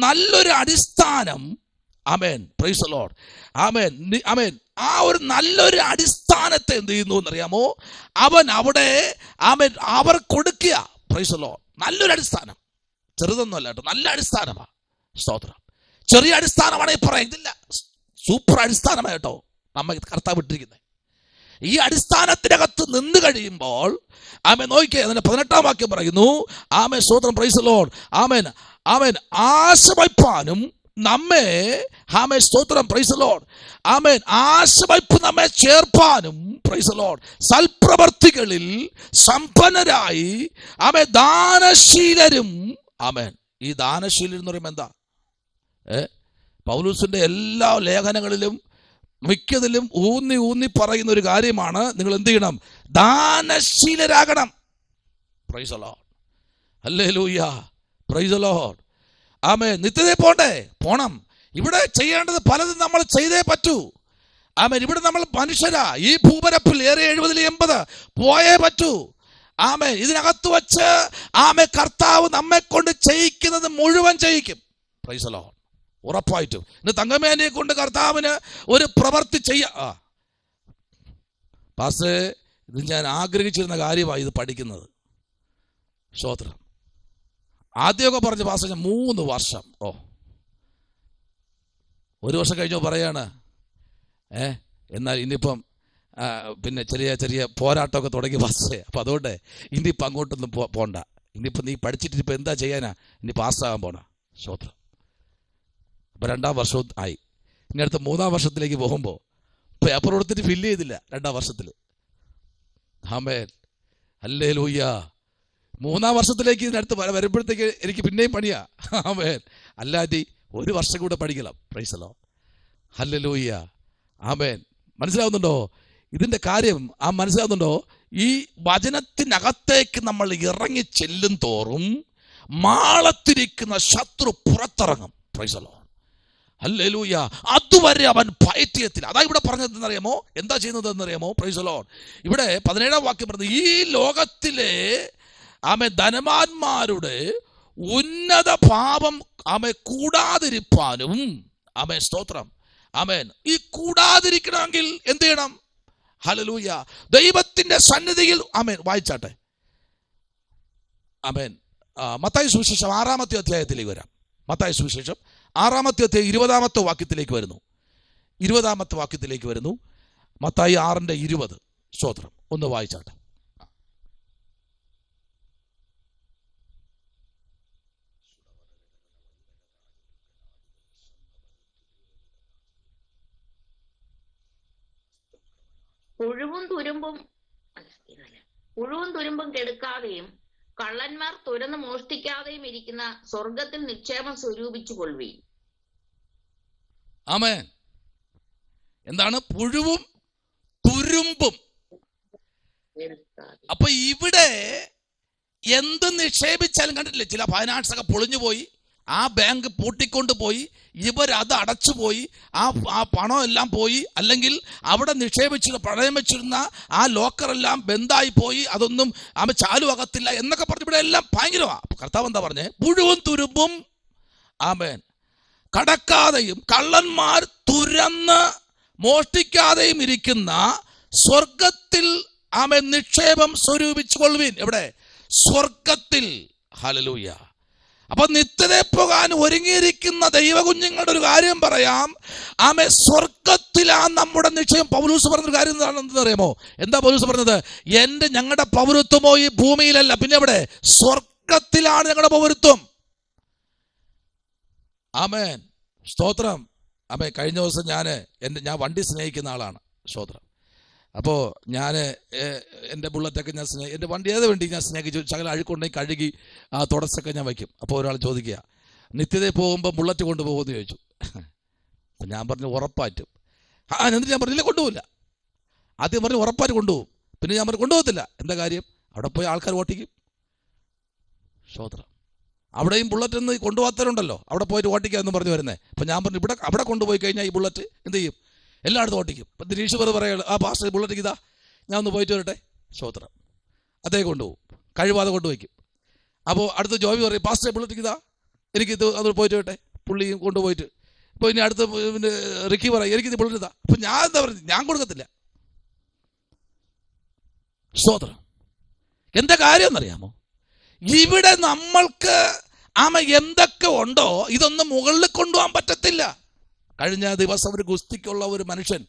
നല്ലൊരു അടിസ്ഥാനം. Price the Lord. ആ ഒരു നല്ലൊരു അടിസ്ഥാനത്തെ എന്ത് ചെയ്യുന്നു എന്നറിയാമോ? അവൻ അവിടെ അവർ കൊടുക്കുക. Price the Lord. നല്ലൊരു അടിസ്ഥാനം, ചെറുതൊന്നുമല്ല കേട്ടോ, നല്ല അടിസ്ഥാനമാണ്. സ്തോത്രം. ചെറിയ അടിസ്ഥാനമാണെങ്കിൽ പറയാം, ഇതില്ല, സൂപ്പർ അടിസ്ഥാനമായിട്ടോ നമ്മ കർത്താവ് ഇട്ടിരിക്കുന്നത്. ഈ അടിസ്ഥാനത്തിനകത്ത് നിന്ന് കഴിയുമ്പോൾ നോക്കിയേ, അതിന്റെ 18-ാം വാക്യം പറയുന്നു. സ്തോത്രം. Price the Lord. ആശവയ്പ്പാനും നമ്മെ സ്തോത്രം. Price the lord. ആശവയ്പ്പ് നമ്മെ ചേർപ്പാനും പ്രൈസ് ദി ലോർഡ് സൽപ്രവർത്തികളിൽ സമ്പന്നരായി ദാനശീലരും. ഈ ദാനശീലർ എന്ന് പറയുമ്പോൾ എന്താ? പൗലോസിന്റെ എല്ലാ ലേഖനങ്ങളിലും മിക്കതിലും ഊന്നി പറയുന്ന ഒരു കാര്യമാണ്, നിങ്ങൾ എന്ത് ചെയ്യണം? ദാനശീലരാകണം. Praise the lord. ഹല്ലേലൂയ. Praise the lord. നിത്യതയിൽ പോണം. ഇവിടെ ചെയ്യേണ്ടത് പലതും നമ്മൾ ചെയ്തേ പറ്റൂ. ഇവിടെ നമ്മൾ മനുഷ്യരാ. ഈ ഭൂപരപ്പിൽ ഏറെ 70-80 പോയേ പറ്റൂ. ഇതിനകത്ത് വച്ച് കർത്താവ് നമ്മെ കൊണ്ട് ചെയ്യിക്കുന്നത് മുഴുവൻ ചെയ്യിക്കും. Price the Lord. ഉറപ്പായിട്ടും. ഇന്ന് തങ്കമേനെ കൊണ്ട് കർത്താവിന് ഒരു പ്രവൃത്തി പാസ്റ്റേ, ഇത് ഞാൻ ആഗ്രഹിച്ചിരുന്ന കാര്യമാണ് ഇത് പഠിക്കുന്നത്. സ്തോത്രം. ആദ്യമൊക്കെ പറഞ്ഞ പാസ്റ്റേ ഞാൻ 3 വർഷം, 1 വർഷം കഴിഞ്ഞോ പറയാണ്. എന്നാൽ ഇനിയിപ്പം പിന്നെ ചെറിയ പോരാട്ടമൊക്കെ തുടങ്ങി പാസ്റ്റേ. അപ്പം അതുകൊണ്ട് ഇനിയിപ്പം അങ്ങോട്ടൊന്നും പോണ്ട. ഇനിയിപ്പം നീ പഠിച്ചിട്ട് ഇപ്പം എന്താ ചെയ്യാനാ? ഇനി പാസ്സാകാൻ പോണ. സ്തോത്രം. അപ്പം 2-ാം വർഷവും ആയി. ഇനി അടുത്ത 3-ാം വർഷത്തിലേക്ക് പോകുമ്പോൾ പേപ്പർ കൊടുത്തിട്ട് ഫില്ല് ചെയ്തില്ല 2-ാം വർഷത്തിൽ. ഹല്ലേലൂയ. 3-ാം വർഷത്തിലേക്ക് ഇതിനടുത്ത് വരുമ്പോഴത്തേക്ക് എനിക്ക് പിന്നെയും പണിയാ. അല്ലാതെ 1 വർഷം കൂടെ പഠിക്കണം. Price the lord. ഹല്ലേലൂയ. മനസ്സിലാവുന്നുണ്ടോ ഇതിന്റെ കാര്യം? മനസ്സിലാവുന്നുണ്ടോ? ഈ വചനത്തിനകത്തേക്ക് നമ്മൾ ഇറങ്ങി ചെല്ലും തോറും മാളത്തിരിക്കുന്ന ശത്രു പുറത്തിറങ്ങും. Praise the lord. ഹല്ലേലൂയ. അതുവരെ അവൻ ഭയത്തിയത്തില്ല. അതാ ഇവിടെ പറഞ്ഞതെന്നറിയാമോ? എന്താ ചെയ്യുന്നത് എന്നറിയാമോ? Praise the lord. ഇവിടെ 17-ാം വാക്യം പറഞ്ഞത്, ഈ ലോകത്തിലെ ധനവാന്മാരുടെ ഉന്നത ഭാവം കൂടാതിരിപ്പാനും. സ്തോത്രം. ഈ കൂടാതിരിക്കണമെങ്കിൽ എന്ത് ചെയ്യണം? ഹല്ലേലൂയ. ദൈവത്തിന്റെ സന്നിധിയിൽ വായിച്ചാട്ടെ. മത്തായി സുവിശേഷം 6-ാമത്തെ അധ്യായത്തിലേക്ക് വരാം. മത്തായി സുവിശേഷം 6-ാമത്തെ അധ്യായം 20-ാമത്തെ വാക്യത്തിലേക്ക് വരുന്നു. 20-ാമത്തെ വാക്യത്തിലേക്ക് വരുന്നു. മത്തായി 6:20. സ്തോത്രം. ഒന്ന് വായിച്ചാട്ടെ. പുഴുവും തുരുമ്പും കെടുക്കാതെയും കള്ളന്മാർ തുരന്ന് മോഷ്ടിക്കാതെയും ഇരിക്കുന്ന സ്വർഗത്തിൽ നിക്ഷേപം സ്വരൂപിച്ചു കൊള്ളുവീൻ. ആമേൻ. എന്താണ് പുഴുവും തുരുമ്പും? അപ്പൊ ഇവിടെ എന്ത് നിക്ഷേപിച്ചാലും കണ്ടിട്ടില്ലേ, ചില ഫൈനാൻസ് ഒക്കെ പൊളിഞ്ഞു പോയി, ആ ബാങ്ക് പൂട്ടിക്കൊണ്ട് പോയി, ഇവരത് അടച്ചുപോയി, ആ പണം എല്ലാം പോയി, അല്ലെങ്കിൽ അവിടെ പണയം വെച്ചിരുന്ന ആ ലോക്കറെല്ലാം ബന്ധായി പോയി, അതൊന്നും ചാലുവാകത്തില്ല എന്നൊക്കെ പറഞ്ഞ് ഇവിടെ എല്ലാം ഭയങ്കരമാണ്. കർത്താവ് എന്താ പറഞ്ഞേ? പുഴുവും തുരുമ്പും കടക്കാതെയും കള്ളന്മാർ തുരന്ന് മോഷ്ടിക്കാതെയും ഇരിക്കുന്ന സ്വർഗത്തിൽ നിക്ഷേപം സ്വരൂപിച്ചു കൊള്ളുവീൻ. എവിടെ? സ്വർഗത്തിൽ. ഹല്ലേലൂയ. അപ്പൊ നിത്യതയെ പോകാൻ ഒരുങ്ങിയിരിക്കുന്ന ദൈവകുഞ്ഞുങ്ങളുടെ ഒരു കാര്യം പറയാം. സ്വർഗത്തിലാണ് നമ്മുടെ നിശ്ചയം. പൗലോസ് പറഞ്ഞൊരു കാര്യം എന്താണെന്ന് അറിയാമോ? എന്താ പൗലോസ് പറഞ്ഞത്? ഞങ്ങളുടെ പൗരത്വമോ ഈ ഭൂമിയിലല്ല, പിന്നെ എവിടെ? സ്വർഗത്തിലാണ് ഞങ്ങളുടെ പൗരത്വം. ആമേൻ. സ്തോത്രം. കഴിഞ്ഞ ദിവസം ഞാൻ വണ്ടി സ്നേഹിക്കുന്ന ആളാണ്. സ്തോത്രം. അപ്പോൾ ഞാൻ എൻ്റെ ബുള്ളറ്റൊക്കെ എൻ്റെ വണ്ടി ഏത് വണ്ടി ഞാൻ സ്നേഹിച്ചു ശകലം അഴുക്കുണ്ടെങ്കിൽ കഴുകി തുടച്ചൊക്കെ ഞാൻ വയ്ക്കും. അപ്പോൾ ഒരാൾ ചോദിക്കുക, നിത്യതയിൽ പോകുമ്പോൾ ബുള്ളറ്റ് കൊണ്ടുപോകുമെന്ന് ചോദിച്ചു. അപ്പം ഞാൻ പറഞ്ഞു ഉറപ്പായിട്ടും. എന്നിട്ട് ഞാൻ പറഞ്ഞില്ല കൊണ്ടുപോകില്ല. ആദ്യം പറഞ്ഞു ഉറപ്പായിട്ട് കൊണ്ടുപോകും. പിന്നെ ഞാൻ പറഞ്ഞു കൊണ്ടുപോകത്തില്ല. എന്താ കാര്യം? അവിടെ പോയി ആൾക്കാർ ഓട്ടിക്കും. സ്തോത്രം. അവിടെയും ബുള്ളറ്റ് എന്ന് കൊണ്ടുപോകാത്തവരുണ്ടല്ലോ, അവിടെ പോയിട്ട് ഓട്ടിക്കുക എന്ന് പറഞ്ഞു വരുന്നത്. അപ്പം ഞാൻ പറഞ്ഞു അവിടെ കൊണ്ടുപോയി കഴിഞ്ഞാൽ ഈ ബുള്ളറ്റ് എന്ത് ചെയ്യും? എല്ലായിടത്തും ഓട്ടിക്കും. ഇപ്പം ദിനീഷ് വെറുതെ പറയുള്ളൂ, പാസ്റ്റർ ബുള്ളറ്റ് ഇതാ, ഞാൻ ഒന്ന് പോയിട്ട് വരട്ടെ. സ്തോത്രം. അതേ കൊണ്ടുപോകും, കഴിവാതെ കൊണ്ടുപോയിക്കും. അപ്പോൾ അടുത്ത് ജോബി പറയും, പാസ്റ്റർ ബുള്ളറ്റ് ഇതാ, എനിക്കിത് അത് പോയിട്ട് വരട്ടെ. പുള്ളിയും കൊണ്ടുപോയിട്ട് ഇപ്പോൾ ഇനി അടുത്ത് പിന്നെ റിക്കി പറയും, എനിക്കിത് ബുള്ളറ്റ് ഇതാ. അപ്പം ഞാൻ എന്താ പറയുന്നത്? ഞാൻ കൊടുക്കത്തില്ല. സ്തോത്രം. എന്താ കാര്യം എന്നറിയാമോ? ഇവിടെ നമ്മൾക്ക് എന്തൊക്കെ ഉണ്ടോ ഇതൊന്നും മുകളിൽ കൊണ്ടുപോകാൻ പറ്റത്തില്ല. കഴിഞ്ഞ ദിവസം ഒരു ഗുസ്തിക്കുള്ള ഒരു മനുഷ്യൻ,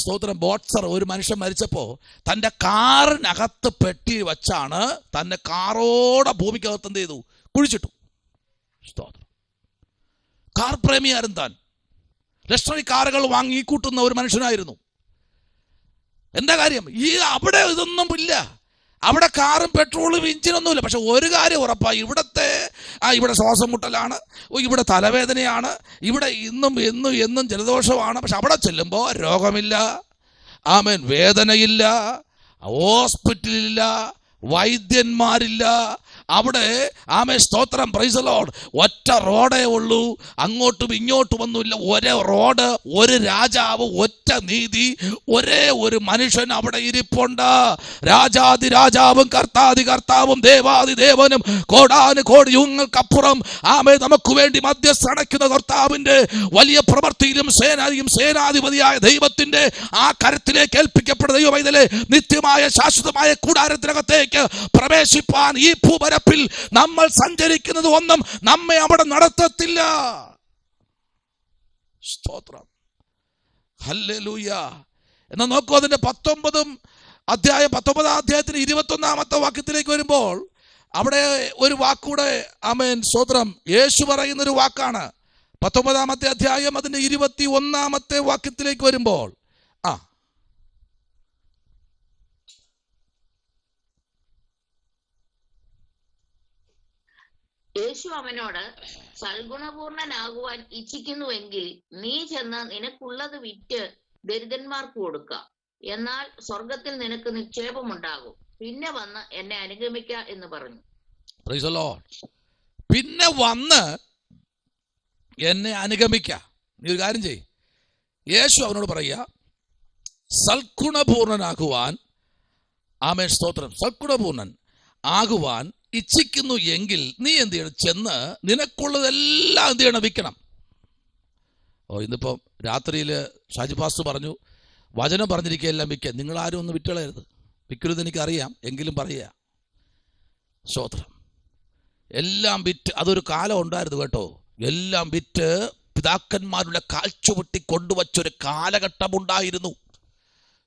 സ്തോത്രം, ബോക്സർ, ഒരു മനുഷ്യൻ മരിച്ചപ്പോൾ തൻ്റെ കാറിനകത്ത് പെട്ടി വെച്ചാണ് തൻ്റെ കാറോടെ ഭൂമിക്കകത്ത് എന്ത് ചെയ്തു? കുഴിച്ചിട്ടു. സ്തോത്രം. കാർ പ്രേമിയായിരുന്നു താൻ. ലക്ഷറി കാറുകൾ വാങ്ങിക്കൂട്ടുന്ന ഒരു മനുഷ്യനായിരുന്നു. എന്താ കാര്യം? അവിടെ ഇതൊന്നും ഇല്ല. അവിടെ കാറും പെട്രോളും ഇഞ്ചിനൊന്നുമില്ല. പക്ഷെ ഒരു കാര്യം ഉറപ്പായി, ഇവിടെ ശ്വാസം മുട്ടലാണ്, ഇവിടെ തലവേദനയാണ്, ഇവിടെ എന്നും ജലദോഷമാണ്. പക്ഷെ അവിടെ ചെല്ലുമ്പോൾ രോഗമില്ല, വേദനയില്ല, ഹോസ്പിറ്റലില്ല, വൈദ്യന്മാരില്ല. അവിടെ സ്തോത്രം, പ്രൈസ് ദി ലോർഡ്, ഒറ്റ റോഡേ ഉള്ളൂ, അങ്ങോട്ടും ഇങ്ങോട്ടും ഒന്നുമില്ല. ഒരേ റോഡ്, ഒരു രാജാവ്, ഒറ്റ നീതി, ഒരേ ഒരു മനുഷ്യൻ അവിടെ ഇരിപ്പുണ്ട്. രാജാതി രാജാവും കർത്താതി കർത്താവും ദേവാതി ദേവനും കോടാനു കോടി യുഗങ്ങൾക്കപ്പുറം നമുക്ക് വേണ്ടി മധ്യസ്ഥ അടയ്ക്കുന്ന കർത്താവിന്റെ വലിയ പ്രവൃത്തിയിലും സേനാധിപതിയായ ദൈവത്തിന്റെ ആ കരത്തിലേക്ക് ഏൽപ്പിക്കപ്പെട്ട ദൈവമൈതലേ, നിത്യമായ ശാശ്വതമായ കൂടാരത്തിനകത്തേക്ക് പ്രവേശിപ്പാൻ ഈ ഭൂപരപ്പിൽ നമ്മൾ സഞ്ചരിക്കുന്നത് ഒന്നും നമ്മെ അവിടെ നടത്തത്തില്ല. സ്തോത്രം. ഹല്ലേലൂയ. എന്നാൽ നോക്കൂ, അതിന്റെ 19-ാം അധ്യായത്തിന് 21-ാമത്തെ വാക്യത്തിലേക്ക് വരുമ്പോൾ അവിടെ ഒരു വാക്കൂടെ സ്തോത്രം, യേശു പറയുന്ന ഒരു വാക്കാണ്. 19-ാമത്തെ അധ്യായം അതിന്റെ 21-ാമത്തെ വാക്യത്തിലേക്ക് വരുമ്പോൾ യേശു അവനോട്, സൽഗുണപൂർണനാകുവാൻ ഇച്ഛിക്കുന്നുവെങ്കിൽ നീ ചെന്ന് നിനക്കുള്ളത് വിറ്റ് ദരിദ്രന്മാർക്ക് കൊടുക്ക, എന്നാൽ സ്വർഗത്തിൽ നിനക്ക് നിക്ഷേപമുണ്ടാകും. പിന്നെ വന്ന് എന്നെ അനുഗമിക്ക എന്ന് പറഞ്ഞു. Praise the Lord. പിന്നെ വന്ന് എന്നെ അനുഗമിക്ക. നീ ഒരു കാര്യം ചെയ്യ്. യേശു അവനോട് പറയുക, സൽഗുണപൂർണനാകുവാൻ, ആമേൻ സ്തോത്രം, സൽഗുണപൂർണൻ ആകുവാൻ ഇച്ഛിക്കുന്നു എങ്കിൽ നീ എന്ത് ചെയ്യണം? ചെന്ന് നിനക്കുള്ളതെല്ലാം എന്ത് ചെയ്യണം? വിൽക്കണം. ഇന്നിപ്പം രാത്രിയിൽ ഷാജി പാസ്റ്റർ പറഞ്ഞു, വചനം പറഞ്ഞിരിക്കുക എല്ലാം വിൽക്കാൻ. നിങ്ങളാരും ഒന്ന് വിറ്റുകളയരുത്. വിൽക്കരുത് എനിക്കറിയാം, എങ്കിലും പറയുക. സ്തോത്രം. എല്ലാം വിറ്റ്, അതൊരു കാലം ഉണ്ടായിരുന്നു കേട്ടോ. എല്ലാം വിറ്റ് പിതാക്കന്മാരുടെ കാൽച്ചുവട്ടി കൊണ്ടുവച്ചൊരു കാലഘട്ടമുണ്ടായിരുന്നു.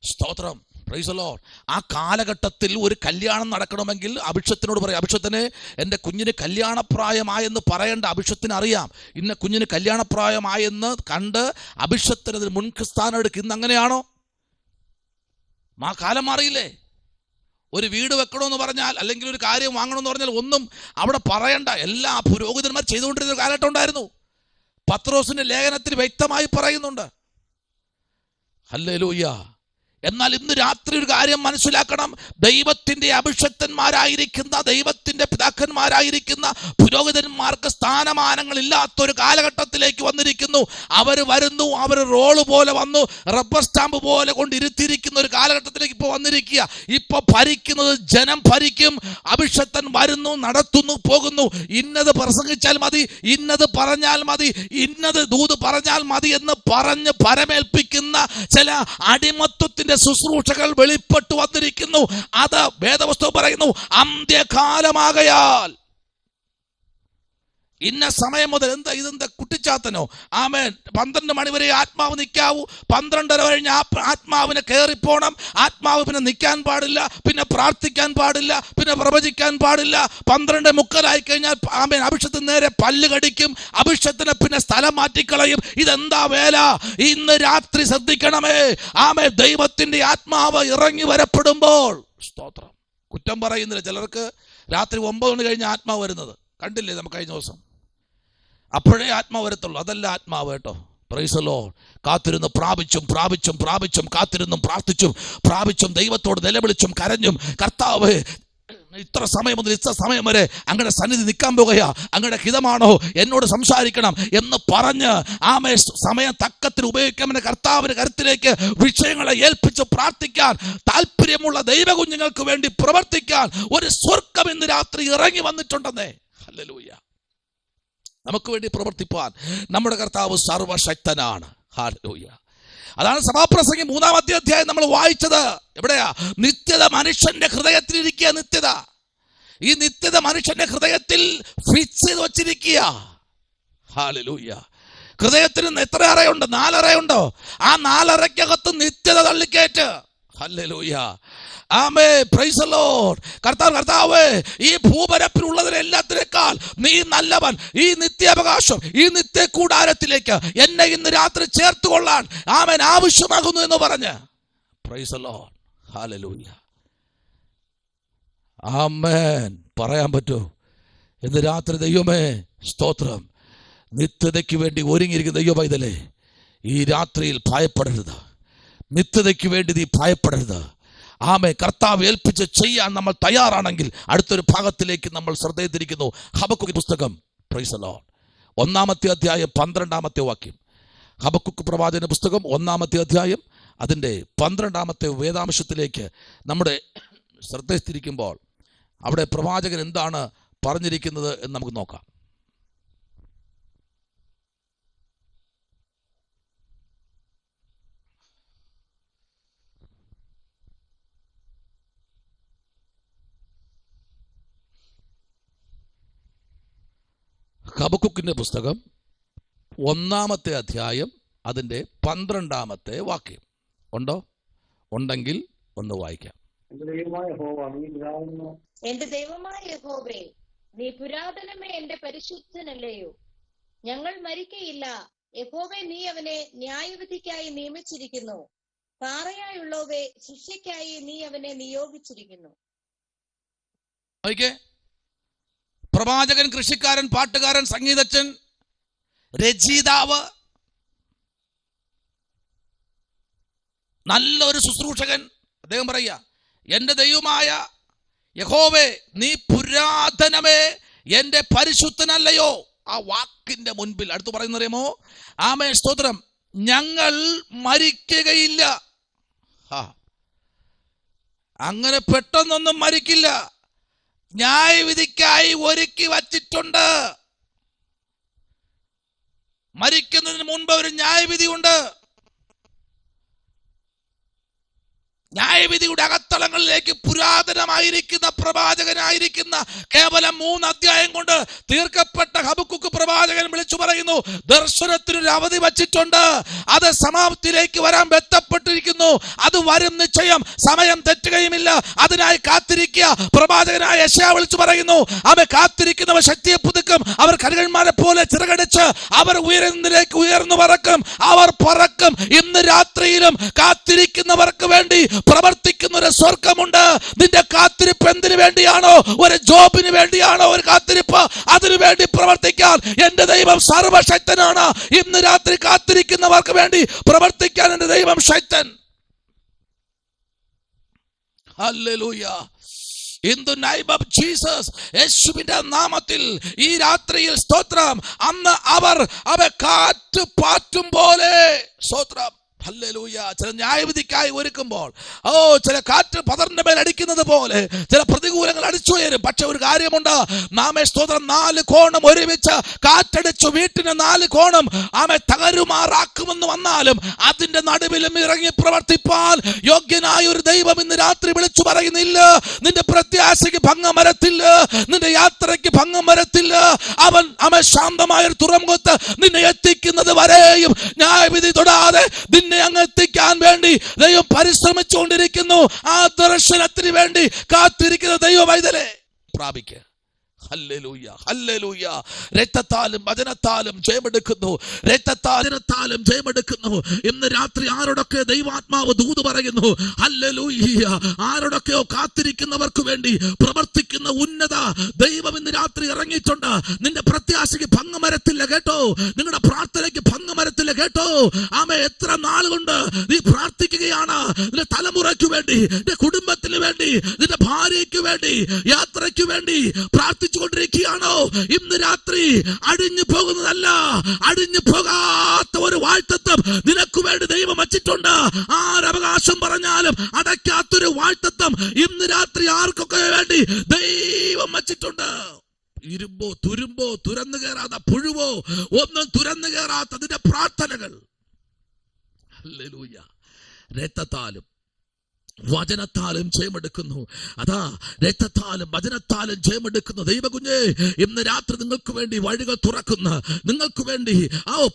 സ്തോത്രം. Price the Lord. ആ കാലഘട്ടത്തിൽ ഒരു കല്യാണം നടക്കണമെങ്കിൽ അഭിഷത്തിനോട് പറയാം, അഭിഷത്തിനെ എൻ്റെ കുഞ്ഞിന് കല്യാണപ്രായമായെന്ന് പറയേണ്ട അഭിഷത്തിന് അറിയാം. ഇന്ന കുഞ്ഞിന് കല്യാണപ്രായമായെന്ന് കണ്ട് അഭിഷത്തിന് അതിന് മുൻസ്ഥാനം എടുക്കും. ഇന്ന് അങ്ങനെയാണോ? ആ കാലം മാറിയില്ലേ? ഒരു വീട് വെക്കണമെന്ന് പറഞ്ഞാൽ, അല്ലെങ്കിൽ ഒരു കാര്യം വാങ്ങണമെന്ന് പറഞ്ഞാൽ ഒന്നും അവിടെ പറയണ്ട. എല്ലാ പുരോഹിതന്മാർ ചെയ്തുകൊണ്ടിരുന്ന കാലഘട്ടം ഉണ്ടായിരുന്നു. പത്രോസിന്റെ ലേഖനത്തിൽ വ്യക്തമായി പറയുന്നുണ്ട്. ഹല്ലേലൂയ. എന്നാൽ ഇന്ന് രാത്രി ഒരു കാര്യം മനസ്സിലാക്കണം. ദൈവത്തിന്റെ അഭിഷക്തന്മാരായിരിക്കുന്ന, ദൈവത്തിന്റെ പിതാക്കന്മാരായിരിക്കുന്ന പുരോഹിതന്മാർക്ക് സ്ഥാനമാനങ്ങൾ ഇല്ലാത്തൊരു കാലഘട്ടത്തിലേക്ക് വന്നിരിക്കുന്നു. അവർ വരുന്നു, അവർ റോള് പോലെ വന്നു, റബ്ബർ സ്റ്റാമ്പ് പോലെ കൊണ്ടിരുത്തിയിരിക്കുന്ന ഒരു കാലഘട്ടത്തിലേക്ക് ഇപ്പോൾ വന്നിരിക്കുക. ഇപ്പൊ ഭരിക്കുന്നത് ജനം ഭരിക്കും. അഭിഷക്തൻ വരുന്നു, നടത്തുന്നു, പോകുന്നു. ഇന്നത് പ്രസംഗിച്ചാൽ മതി, ഇന്നത് പറഞ്ഞാൽ മതി, ഇന്നത് ദൂത് പറഞ്ഞാൽ മതി എന്ന് പറഞ്ഞ് പരമേൽപ്പിക്കുന്ന ചില അടിമത്വത്തിന്റെ ശുശ്രൂഷകൾ വെളിപ്പെട്ടു വന്നിരിക്കുന്നു. അത് വേദപുസ്തകം പറയുന്നു, അന്ത്യകാലമാകയാൽ ഇന്ന സമയം മുതൽ ഇതെന്താ കുട്ടിച്ചാത്തനോ? ആമേൻ. 12 മണി വരെ ആത്മാവ് നിൽക്കാവൂ. 12:30 കഴിഞ്ഞ് ആത്മാവിനെ കയറിപ്പോണം. ആത്മാവ് പിന്നെ നിൽക്കാൻ പാടില്ല, പിന്നെ പ്രാർത്ഥിക്കാൻ പാടില്ല, പിന്നെ പ്രവചിക്കാൻ പാടില്ല. 12:45 കഴിഞ്ഞാൽ ആമേൻ അഭിഷത്തിന് നേരെ പല്ല് കടിക്കും. അഭിഷത്തിനെ പിന്നെ സ്ഥലം മാറ്റിക്കളയും. ഇതെന്താ വേല? ഇന്ന് രാത്രി ശ്രദ്ധിക്കണമേ. ആമേൻ. ദൈവത്തിന്റെ ആത്മാവ് ഇറങ്ങി വരപ്പെടുമ്പോൾ, സ്തോത്രം, കുറ്റം പറയുന്നില്ല. ചിലർക്ക് രാത്രി 9 മണി കഴിഞ്ഞ് ആത്മാവ് വരുന്നത് കണ്ടില്ലേ നമുക്ക് കഴിഞ്ഞ ദിവസം? അപ്പോഴേ ആത്മാവ് വരത്തുള്ളൂ. അതല്ല ആത്മാവ് കേട്ടോ. Price the Lord. കാത്തിരുന്ന് പ്രാപിച്ചും കാത്തിരുന്നും പ്രാർത്ഥിച്ചും പ്രാപിച്ചും ദൈവത്തോട് നിലവിളിച്ചും കരഞ്ഞും, കർത്താവ് ഇത്ര സമയം മുതൽ ഇത്ര സമയം വരെ അങ്ങയുടെ സന്നിധി നിൽക്കാൻ പോകുകയാ, അങ്ങയുടെ ഹിതമാണോ, എന്നോട് സംസാരിക്കണം എന്ന് പറഞ്ഞ് ആമേ സമയം തക്കത്തിൽ ഉപയോഗിക്കാമെന്ന കർത്താവിന്റെ കരുത്തിലേക്ക് വിഷയങ്ങളെ ഏൽപ്പിച്ച് പ്രാർത്ഥിക്കാൻ താല്പര്യമുള്ള ദൈവകുഞ്ഞുങ്ങൾക്ക് വേണ്ടി പ്രവർത്തിക്കാൻ ഒരു സ്വർഗ്ഗം ഇന്ന് രാത്രി ഇറങ്ങി വന്നിട്ടുണ്ടെന്നേ. ഹല്ലേലൂയ. നമുക്ക് വേണ്ടി പ്രവർത്തിപ്പാൻ നമ്മുടെ കർത്താവ് സർവശക്തനാണ്. ഹല്ലേലൂയ. അതാണ് സഭാപ്രസംഗം 3-ാമത്തെ അധ്യായം നമ്മൾ വായിച്ചത്. എവിടെയാ? നിത്യത മനുഷ്യന്റെ ഹൃദയത്തിലിരിക്കുക. നിത്യത, ഈ നിത്യത മനുഷ്യന്റെ ഹൃദയത്തിൽ ഫിക്സ് ചെയ്ത് വച്ചിരിക്കുക. ഹല്ലേലൂയ. ഹൃദയത്തിന് എത്ര അറയുണ്ട്? 4 അറയുണ്ടോ? ആ 4 അറയ്ക്കകത്ത് നിത്യത തള്ളിക്കയറ്റ്. ഹല്ലേലൂയ. ആമേ. Price the Lord. കർത്താവേ, ഈ ഭൂപരപ്പിലുള്ളതിനെല്ലാത്തിനേക്കാൾ നീ നല്ലവൻ. ഈ നിത്യാവകാശം, ഈ നിത്യ കൂടാരത്തിലേക്ക് എന്നെ ഇന്ന് രാത്രി ചേർത്തുകൊള്ളാൻ ആമേൻ ആവശ്യമാകുന്നു എന്ന് പറഞ്ഞ്, പ്രൈസ് ദി ലോർഡ്. ഹല്ലേലൂയ. ആമേൻ. പറയാൻ പറ്റൂ ഇന്ന് രാത്രി? ദൈവമേ സ്തോത്രം. നിത്യതയ്ക്ക് വേണ്ടി ഒരുങ്ങിയിരിക്കുന്ന ദൈവ പൈതലേ, ഈ രാത്രിയിൽ ഭയപ്പെടരുത്. നിത്യതയ്ക്ക് വേണ്ടി നീ ഭയപ്പെടരുത്. ആമേ. കർത്താവ് ഏൽപ്പിച്ച് ചെയ്യാൻ നമ്മൾ തയ്യാറാണെങ്കിൽ അടുത്തൊരു ഭാഗത്തിലേക്ക് നമ്മൾ ശ്രദ്ധയിട്ടിരിക്കുന്നു. ഹബക്കുക്ക് പുസ്തകം, പ്രൈസ് ദി ലോർഡ്, 1-ാമത്തെ അധ്യായം 12-ാമത്തെ വാക്യം. ഹബക്കുക്ക് പ്രവാചകന്റെ പുസ്തകം 1-ാമത്തെ അധ്യായം അതിൻ്റെ 12-ാമത്തെ വേദാംശത്തിലേക്ക് നമ്മുടെ ശ്രദ്ധയിട്ടിരിക്കുമ്പോൾ അവിടെ പ്രവാചകൻ എന്താണ് പറഞ്ഞിരിക്കുന്നത് എന്ന് നമുക്ക് നോക്കാം. ഹബക്കുക്കിന്റെ പുസ്തകം 1-ാമത്തെ അധ്യായം അതിൻ്റെ 12-ാമത്തെ വാക്യം. ഉണ്ടോ? ഉണ്ടെങ്കിൽ ഒന്ന് വായിക്കാം. എന്റെ ദൈവമായ യഹോവേ, നീ പുരാതനമേ എന്റെ പരിശുദ്ധനല്ലയോ? ഞങ്ങൾ മരിക്കയില്ല. യഹോവേ, നീ അവനെ ന്യായവിധിക്കായി നിയമിച്ചിരിക്കുന്നു. പാറയായുള്ളവേ, ശിക്ഷയ്ക്കായി നീ അവനെ നിയോഗിച്ചിരിക്കുന്നു. പ്രവാചകൻ, കൃഷിക്കാരൻ, പാട്ടുകാരൻ, സംഗീതജ്ഞൻ, രചയിതാവ്, നല്ലൊരു ശുശ്രൂഷകൻ അദ്ദേഹം പറയുക, എൻ്റെ ദൈവമായ യഹോവേ നീ പുരാതനമേ എൻ്റെ പരിശുദ്ധനല്ലയോ. ആ വാക്കിന്റെ മുൻപിൽ അടുത്ത് പറയുന്നറിയുമോ? ആമേൻ, സ്തോത്രം. ഞങ്ങൾ മരിക്കുകയില്ല. അങ്ങനെ പെട്ടെന്നൊന്നും മരിക്കില്ല. ന്യായവിധിക്കായി ഒരുക്കി വച്ചിട്ടുണ്ട്. മരിക്കുന്നതിന് മുൻപ് ഒരു ന്യായവിധി ഉണ്ട്. ന്യായവിധിയുടെ അകത്തളങ്ങളിലേക്ക് പുരാതനമായിരിക്കുന്ന പ്രവാചകനായിരിക്കുന്ന കേവലം 3 അധ്യായം കൊണ്ട് തീർക്കപ്പെട്ട ഹബക്കൂക്ക് പ്രവാചകൻ വിളിച്ചു പറയുന്നു, ദർശനത്തിനൊരു അവധി വച്ചിട്ടുണ്ട്. അത് സമാപ്തിയിലേക്ക് വരാൻ ബന്ധപ്പെട്ടിരിക്കുന്നു. അത് വരും നിശ്ചയം, സമയം തെറ്റുകയുമില്ല. അതിനായി കാത്തിരിക്കുക. പ്രവാചകനായ യെശയ്യാ വിളിച്ചു പറയുന്നു, അവൻ കാത്തിരിക്കുന്നവർ ശക്തിയെ പുതുക്കും. അവർ കഴുകന്മാരെ പോലെ ചിറകടിച്ച് അവർ ഉയരുന്നതിലേക്ക് ഉയർന്നു പറക്കും. അവർ പറക്കും. ഇന്ന് രാത്രിയിലും കാത്തിരിക്കുന്നവർക്ക് വേണ്ടി പ്രവർത്തിക്കുന്ന ഒരു സ്വർഗമുണ്ട്. നിന്റെ കാത്തിരിപ്പ് എന്തിനു വേണ്ടിയാണോ? ഒരു ജോബിന് വേണ്ടിയാണോ ഒരു കാത്തിരിപ്പ്? അതിനു വേണ്ടി പ്രവർത്തിക്കാൻ എന്റെ ദൈവം സർവശക്തനാണ്. ഇന്ന് രാത്രി കാത്തിരിക്കുന്നവർക്ക് വേണ്ടി പ്രവർത്തിക്കാൻ എന്റെ ദൈവം ശക്തൻ. Hallelujah. In the name of Jesus, യേശുവിന്റെ നാമത്തിൽ ഈ രാത്രിയിൽ സ്തോത്രം. അന്ന് അവർ കാറ്റ് പാറ്റും പോലെ സ്തോത്രം. ഹല്ലേലൂയ. ചില ന്യായവിധിക്കായി ഒരുക്കുമ്പോൾ ചില കാറ്റ് പതറിന്റെ മേൽ അടിക്കുന്നത് പോലെ ചില പ്രതികൂലങ്ങൾ അടിച്ചുയരും. പക്ഷെ ഒരു കാര്യമുണ്ട്, നാമേ സ്തോത്രം, 4 കോണം ഒരുമിച്ച് കാറ്റടിച്ചു വീട്ടിന് 4 കോണം ആമെ തകരുമാറാക്കുമെന്ന് വന്നാലും അതിന്റെ നടുവിലും ഇറങ്ങി പ്രവർത്തിപ്പാൻ യോഗ്യനായ ഒരു ദൈവം ഇന്ന് രാത്രി വിളിച്ചു പറയുന്നില്ല. നിന്റെ പ്രത്യാശയ്ക്ക് ഭംഗം വരത്തില്ല. നിന്റെ യാത്രയ്ക്ക് ഭംഗം വരത്തില്ല. അവൻ ശാന്തമായൊരു തുറമുഖത്ത് നിന്നെ എത്തിക്കുന്നത് വരെയും ന്യായവിധി തൊടാതെ നിന്നെ അങ്ങ് എത്തിക്കാൻ വേണ്ടി ദൈവം പരിശ്രമിച്ചുകൊണ്ടിരിക്കുന്നു. ആ ദർശനത്തിന് വേണ്ടി കാത്തിരിക്കുന്ന ദൈവ വൈതലെ പ്രാപിക്കുക. ഹല്ലേലൂയ, ഹല്ലേലൂയ. രക്തത്താലും വചനത്താലും ജയമെടുക്കുന്നു. രക്തത്താലും ജയമെടുക്കുന്നു. ഇന്ന് രാത്രി ആരോടൊക്കെ ദൈവാത്മാവ് ദൂത് പറയുന്നു. ഹല്ലേലൂയ. ആരോടൊക്കെയോ കാത്തിരിക്കുന്നവർക്ക് വേണ്ടി പ്രവർത്തിക്കുന്ന ഉന്നത ദൈവം ഇന്ന് രാത്രി ഇറങ്ങിയിട്ടുണ്ട്. നിന്റെ പ്രത്യാശയ്ക്ക് ഭംഗം വരത്തില്ല കേട്ടോ. നിങ്ങളുടെ പ്രാർത്ഥനയ്ക്ക് ഭംഗം വരത്തില്ല കേട്ടോ. ആമേ, എത്ര നാളുകൊണ്ട് നീ പ്രാർത്ഥിക്കുകയാണ്. നിന്റെ തലമുറയ്ക്ക് വേണ്ടി, നിന്റെ കുടുംബത്തിന് വേണ്ടി, നിന്റെ ഭാര്യയ്ക്ക് വേണ്ടി, യാത്രയ്ക്ക് വേണ്ടി പ്രാർത്ഥിച്ചു കൊണ്ടിരിക്കുകയാണോ? ഇന്ന് രാത്രി അടിഞ്ഞു പോകുന്നതല്ല, അടിഞ്ഞു പോകാത്ത ഒരു വാഴ്ത്തത്വം നിനക്ക് വേണ്ടി ദൈവം വച്ചിട്ടുണ്ട്. ആരവകാശം പറഞ്ഞാലും അടയ്ക്കാത്തൊരു വാഴ്ത്തത്വം ഇന്ന് രാത്രി ആർക്കൊക്കെ വേണ്ടി ദൈവം വച്ചിട്ടുണ്ട്. ഇരുമ്പോ തുരുമ്പോ തുരന്നു കയറാത്ത പുഴുവോ ഒന്നും തുരന്നു കയറാത്ത നിന്റെ പ്രാർത്ഥനകൾ. ഹല്ലേലൂയ. രക്തത്താലും വചനത്താലും ജയമെടുക്കുന്നു. അതാ, രക്തത്താലും വചനത്താലും ജയമെടുക്കുന്ന ദൈവകുഞ്ഞേ, ഇന്ന് രാത്രി നിങ്ങൾക്ക് വേണ്ടി വഴികൾ തുറക്കുന്ന, നിങ്ങൾക്ക് വേണ്ടി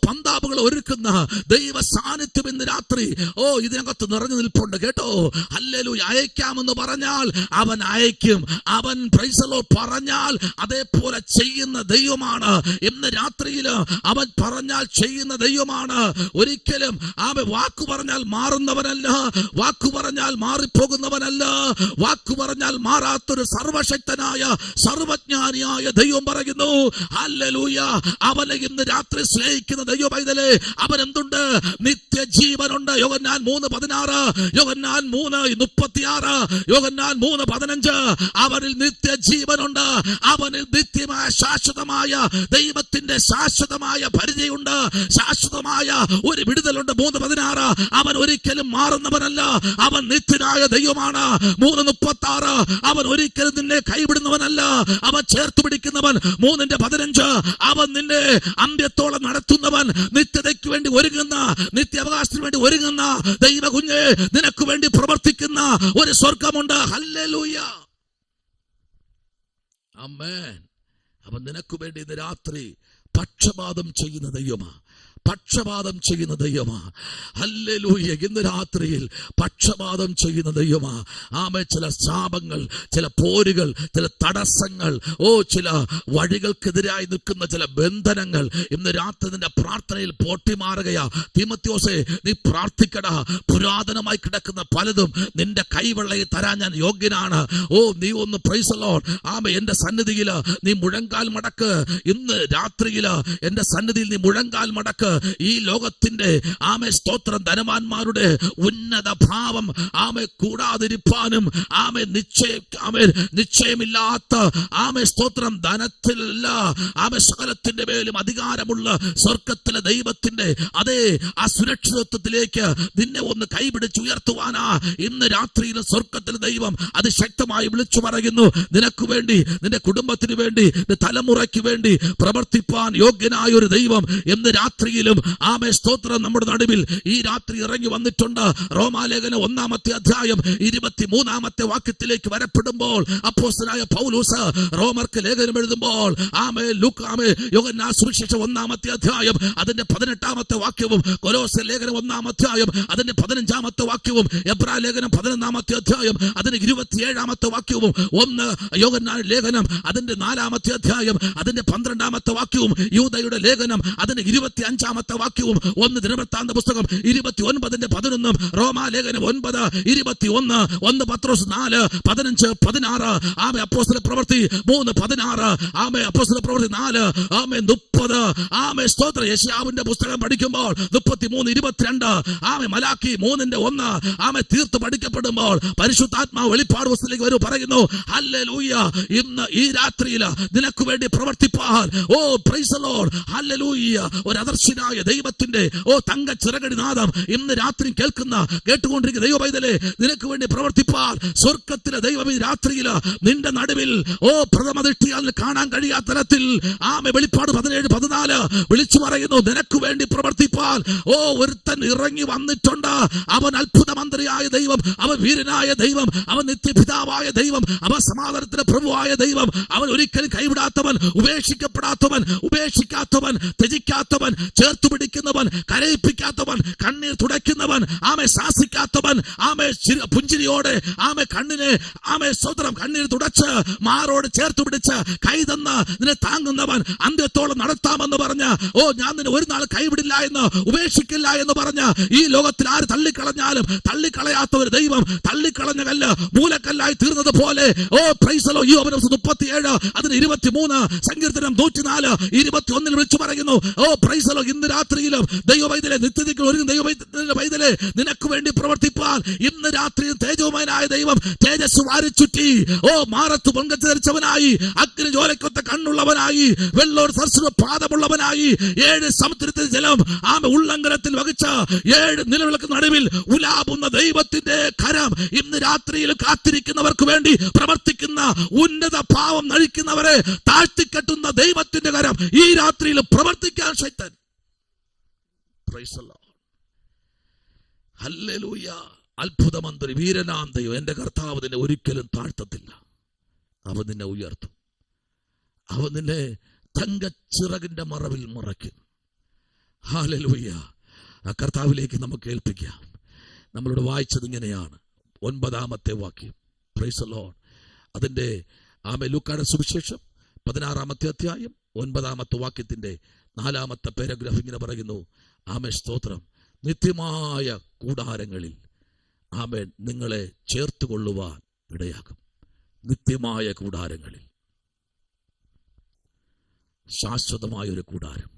പന്താപുകൾ ഒരുക്കുന്ന ദൈവ സാന്നിധ്യം ഇന്ന് രാത്രി ഇതിനകത്ത് നിറഞ്ഞു നിൽപ്പുണ്ട് കേട്ടോ. ഹല്ലേലൂയ. അയക്കാമെന്ന് പറഞ്ഞാൽ അവൻ അയക്കും. അവൻ പ്രൈസ് ദി ലോർഡ് പറഞ്ഞാൽ അതേപോലെ ചെയ്യുന്ന ദൈവമാണ്. ഇന്ന് രാത്രിയിൽ അവൻ പറഞ്ഞാൽ ചെയ്യുന്ന ദൈവമാണ്. ഒരിക്കലും അവൻ വാക്കു പറഞ്ഞാൽ മാറുന്നവനല്ല, വാക്കു പറഞ്ഞാൽ മാറിപ്പോകുന്നവനല്ല. വാക്കു പറഞ്ഞാൽ മാറാത്തൊരു സർവശക്തനായ സർവജ്ഞാനിയായ ദൈവം പറയുന്നു. ഹല്ലേലൂയ. അവനെ ഇന്ന് രാത്രി സ്നേഹിക്കുന്ന ദൈവ പൈതലേ, അവൻ എന്തുണ്ട്? നിത്യജീവനുണ്ട്. യോഹന്നാൻ 3:16, യോഹന്നാൻ 3:36, യോഹന്നാൻ 3:15. അവനിൽ നിത്യജീവനുണ്ട്. അവനിൽ നിത്യമായ ശാശ്വതമായ ദൈവത്തിന്റെ ശാശ്വതമായ പരിചയമുണ്ട്. ശാശ്വതമായ ഒരു വിടുതലുണ്ട്. 3:16. അവൻ ഒരിക്കലും മാറുന്നവനല്ല. അവൻ നിത്യനായ ദൈവമാണ്. 3:36. അവൻ ഒരിക്കലും നിന്നെ കൈവിടുന്നവനല്ല. അവൻ ചേർത്ത് പിടിക്കുന്നവൻ. 3:15. അവൻ നിന്നെ അന്ത്യത്തോളം നടത്തുന്നവൻ. നിത്യതയ്ക്ക് വേണ്ടി ഒരുങ്ങുന്ന, നിത്യാവകാശത്തിന് വേണ്ടി ഒരുങ്ങുന്ന ദൈവ കുഞ്ഞേ, നിനക്ക് വേണ്ടി പ്രവർത്തിക്കുന്ന ഒരു സ്വർഗമുണ്ട്. ഹല്ലേലൂയ. ആമേൻ. അവൻ നിനക്ക് വേണ്ടി ഇന്ന് രാത്രി പക്ഷപാതം ചെയ്യുന്ന ദൈവമാ, പക്ഷപാതം ചെയ്യുന്ന ദൈവമാ. ഹല്ലേലൂയ. ഇന്ന് രാത്രിയിൽ പക്ഷപാതം ചെയ്യുന്ന ദൈവമാ. ആമേ, ചില ശാപങ്ങൾ, ചില പോരുകൾ, ചില തടസ്സങ്ങൾ, ചില വഴികൾക്കെതിരായി നിൽക്കുന്ന ചില ബന്ധനങ്ങൾ ഇന്ന് രാത്രി നിന്റെ പ്രാർത്ഥനയിൽ പൊട്ടിമാറുകയാ. തീമോഥെയോസേ, നീ പ്രാർത്ഥിക്കടാ. പുരാതനമായി കിടക്കുന്ന പലതും നിന്റെ കൈവെള്ളയിൽ തരാൻ ഞാൻ യോഗ്യനാണ്. നീ ഒന്ന് പ്രൈസ് ദി ലോർഡ്. ആമേ, എന്റെ സന്നിധിയില് നീ മുഴങ്കാൽ മടക്ക്. ഇന്ന് രാത്രിയില് എന്റെ സന്നിധിയിൽ നീ മുഴങ്കാൽ മടക്ക്. ഈ ലോകത്തിന്റെ ആമേ സ്തോത്രം ധനവാന്മാരുടെ ഉന്നത ഭാവം ആമേ കൂടാതിരിപ്പാനും ആമേ നിശ്ചയമില്ലാത്ത ആമേ സ്തോത്രം ധനത്തിലല്ല ആമേ സകലത്തിന്റെ മേലും അധികാരമുള്ള സ്വർഗത്തിലെ ദൈവത്തിന്റെ അതേ ആ സുരക്ഷിതത്വത്തിലേക്ക് നിന്നെ ഒന്ന് കൈപിടിച്ചുയർത്തുവാനാ ഇന്ന് രാത്രിയിൽ സ്വർഗത്തിലെ ദൈവം അതിശക്തമായി വിളിച്ചു പറയുന്നു. നിനക്ക് വേണ്ടി, നിന്റെ കുടുംബത്തിന് വേണ്ടി, നിന്റെ തലമുറയ്ക്ക് വേണ്ടി പ്രവർത്തിപ്പാൻ യോഗ്യനായ ഒരു ദൈവം ഇന്ന് രാത്രിയിലും ആമേ സ്തോത്രം നമ്മുടെ നടുവിൽ ഈ രാത്രി ഇറങ്ങി വന്നിട്ടുണ്ട്. റോമാലേഖനം 1-ാമത്തെ അധ്യായം 23-ാമത്തെ വാക്യത്തിലേക്ക് വരപ്പെടുമ്പോൾ അപ്പോസ്തലനായ പൗലോസ് റോമർക്ക് ലേഖനം എഴുതുമ്പോൾ യോഹന്നാൻ സുവിശേഷം 1-ാമത്തെ അധ്യായം അതിന്റെ 18-ാമത്തെ വാക്യവും, കൊലോസ്യ ലേഖനം 1-ാം അധ്യായം അതിന്റെ 15-ാമത്തെ വാക്യവും, എബ്രായ ലേഖനം 11-ാമത്തെ അധ്യായം അതിന്റെ 27-ാമത്തെ വാക്യവും, 1 യോഹന്നാൻ ലേഖനം അതിന്റെ 4-ാമത്തെ അധ്യായം അതിന്റെ 12-ാമത്തെ വാക്യവും, യൂദയുടെ ലേഖനം അതിന്റെ 25-ാമത്തെ വാക്യവും, 1 ദിനവൃത്താന്ത പുസ്തകം 29-11, റോമാലേഖനം 9:21, 1 പത്രോസ് 4:15-16, ആമേ അപ്പോസ്തല പ്രവൃത്തി 3:16, ആമേ അപ്പോസ്തല പ്രവൃത്തി 4, ആമേ 30, ആമേ സ്തോത്രം യെശയ്യാവിന്റെ പുസ്തകം പഠിക്കുമ്പോൾ 33:22, ആമേ മലാക്കി 3:1, ആമേ തീർത്ത് പഠിക്കപ്പെടുമ്പോൾ പരിശുദ്ധാത്മാവ് വെളിപ്പാട് പുസ്തകത്തിലേക്ക് വരും പറയുന്നു. ഹല്ലേലൂയ. ഇന്ന് ഈ രാത്രിയിൽ നിനക്ക് വേണ്ടി പ്രവർത്തിപ്പാൻ പ്രൈസ് ദി ലോർഡ്. ഹല്ലേലൂയ. ഒരു അദർശനായ ദൈവത്തിന്റെ തങ്ക ചിറകടി നാദം ഇന്ന് രാത്രി കേട്ടുകൊണ്ടിരിക്കുന്ന ദൈവ പൈതലേ, നിനക്ക് വേണ്ടി പ്രവർത്തിപ്പാൻ സ്വർഗത്തിലെ ദൈവം ഈ രാത്രിയിൽ നിന്റെ നടുവിൽ പ്രഥമ ദൃഷ്ടിയാൽ കാണാൻ കഴിയാത്ത തരത്തിൽ ആമേ വെളിപ്പാട് 17-14 വിളിച്ചു പറയുന്നു. നിനക്ക് വേണ്ടി പ്രവർത്തിപ്പാൻ ഒരുത്തൻ ഇറങ്ങി വന്നിട്ടുണ്ട്. അവൻ അത്ഭുത മന്ത്രിയായ ദൈവം, അവൻ വീരനായ ദൈവം, അവൻ നിത്യപിതാവായ ദൈവം, അവൻ സമാധാനത്തിന്റെ പ്രഭുവായ ദൈവം, അവൻ ഒരിക്കലും കൈവിടാത്തവൻ, ഉപേക്ഷിക്കാത്തവൻ, ത്യജിക്കാത്തവൻ, ചേർത്തു പിടിക്കുന്നവൻ, കരയിപ്പിക്കാത്തവൻ, കണ്ണീർ തുടയ്ക്കുന്നവൻ, ആമേ ശാസിക്കാത്തവൻ, ആമേ പുഞ്ചിരിയോടെ ആമേ കണ്ണിനെ ആമേ സ്വതന്ത്രം കണ്ണീർ തുടച്ച് മാറോട് ചേർത്തു പിടിച്ച് കൈതന്ന് നിന്നെ താങ്ങുന്നവൻ, അന്ത്യത്തോളം നടത്താമെന്ന് പറഞ്ഞ് ഞാൻ നിന്നെ ഒരു നാൾ കൈവിടില്ല എന്ന്, ഉപേക്ഷിക്കില്ല എന്ന് പറഞ്ഞ് ഈ ലോകത്തിൽ ആര് തള്ളിക്കളഞ്ഞാലും തള്ളിക്കളയാത്ത ഒരു ദൈവം, തള്ളിക്കളഞ്ഞ കല്ല് മൂലക്കല്ലായി തീർന്നത് പോലെ പ്രൈസ് ദി ലോർഡ്. യോഹന്നാൻ 37 അതിന് 23, സങ്കീർത്തനം 104:21 വിളിച്ചു പറയുന്നു. Price the Lord. ഇന്ന് രാത്രിയിലും ദൈവവൈദ്യലെ നിത്യതയ്ക്ക് ഒരുങ്ങുന്ന ദൈവവൈദ്യലെ നിനക്ക് വേണ്ടി പ്രവർത്തിപ്പാൻ ഇന്ന് രാത്രി തേജോമയനായ ദൈവം തേജസ് വാരിച്ചുറ്റി മാറത്ത് പൊങ്കച്ച് ധരിച്ചവനായി, അഗ്നി ജോലക്കൊത്ത കണ്ണുള്ളവനായി, വെള്ളോട് സർശ്വ പാദമുള്ളവനായി, 7 സമുദ്രത്തിൽ ജലം ആമ ഉള്ളങ്കരത്തിൽ വഹിച്ച 7 നിലവിളക്ക് നടുവിൽ ഉലാപുന്ന ദൈവത്തിന്റെ കരം ഇന്ന് രാത്രിയിൽ കാത്തിരിക്കുന്നവർക്ക് വേണ്ടി പ്രവർത്തിക്കുന്ന, ഉന്നത ഭാവം നഴിക്കുന്നവരെ താഴ്ത്തിക്കെട്ടുന്ന ദൈവത്തിന്റെ കരം ഈ രാത്രിയിൽ പ്രവർത്തിക്കാൻ ശക്തൻ. Praise the lord. ഹല്ലേലൂയ. അത്ഭുത മന്ത്രി, വീരനാം ദൈവം, എന്റെ കർത്താവ് നിന്നെ ഒരിക്കലും താഴ്ത്തത്തില്ല. അവൻ നിന്നെ ഉയർത്തും. അവൻ നിന്നെ തങ്കച്ചിറകിന്റെ മറവിൽ മറയ്ക്കും. ഹല്ലേലൂയ. ആ കർത്താവിലേക്ക് നമുക്ക് ഏൽപ്പിക്കാം. നമ്മളിവിടെ വായിച്ചത് ഇങ്ങനെയാണ്, 9-ാമത്തെ വാക്യം. Price the Lord. അതിന്റെ ലൂക്കായുടെ സുവിശേഷം 16-ാമത്തെ അധ്യായം 9-ാമത്തെ വാക്യത്തിന്റെ 4-ാമത്തെ പാരഗ്രാഫ് ഇങ്ങനെ പറയുന്നു. ആമേൻ സ്തോത്രം. നിത്യമായ കൂടാരങ്ങളിൽ ആമേൻ നിങ്ങളെ ചേർത്തുകൊള്ളുവാൻ ഇടയാക്കും. നിത്യമായ കൂടാരങ്ങളിൽ, ശാശ്വതമായ ഒരു കൂടാരം.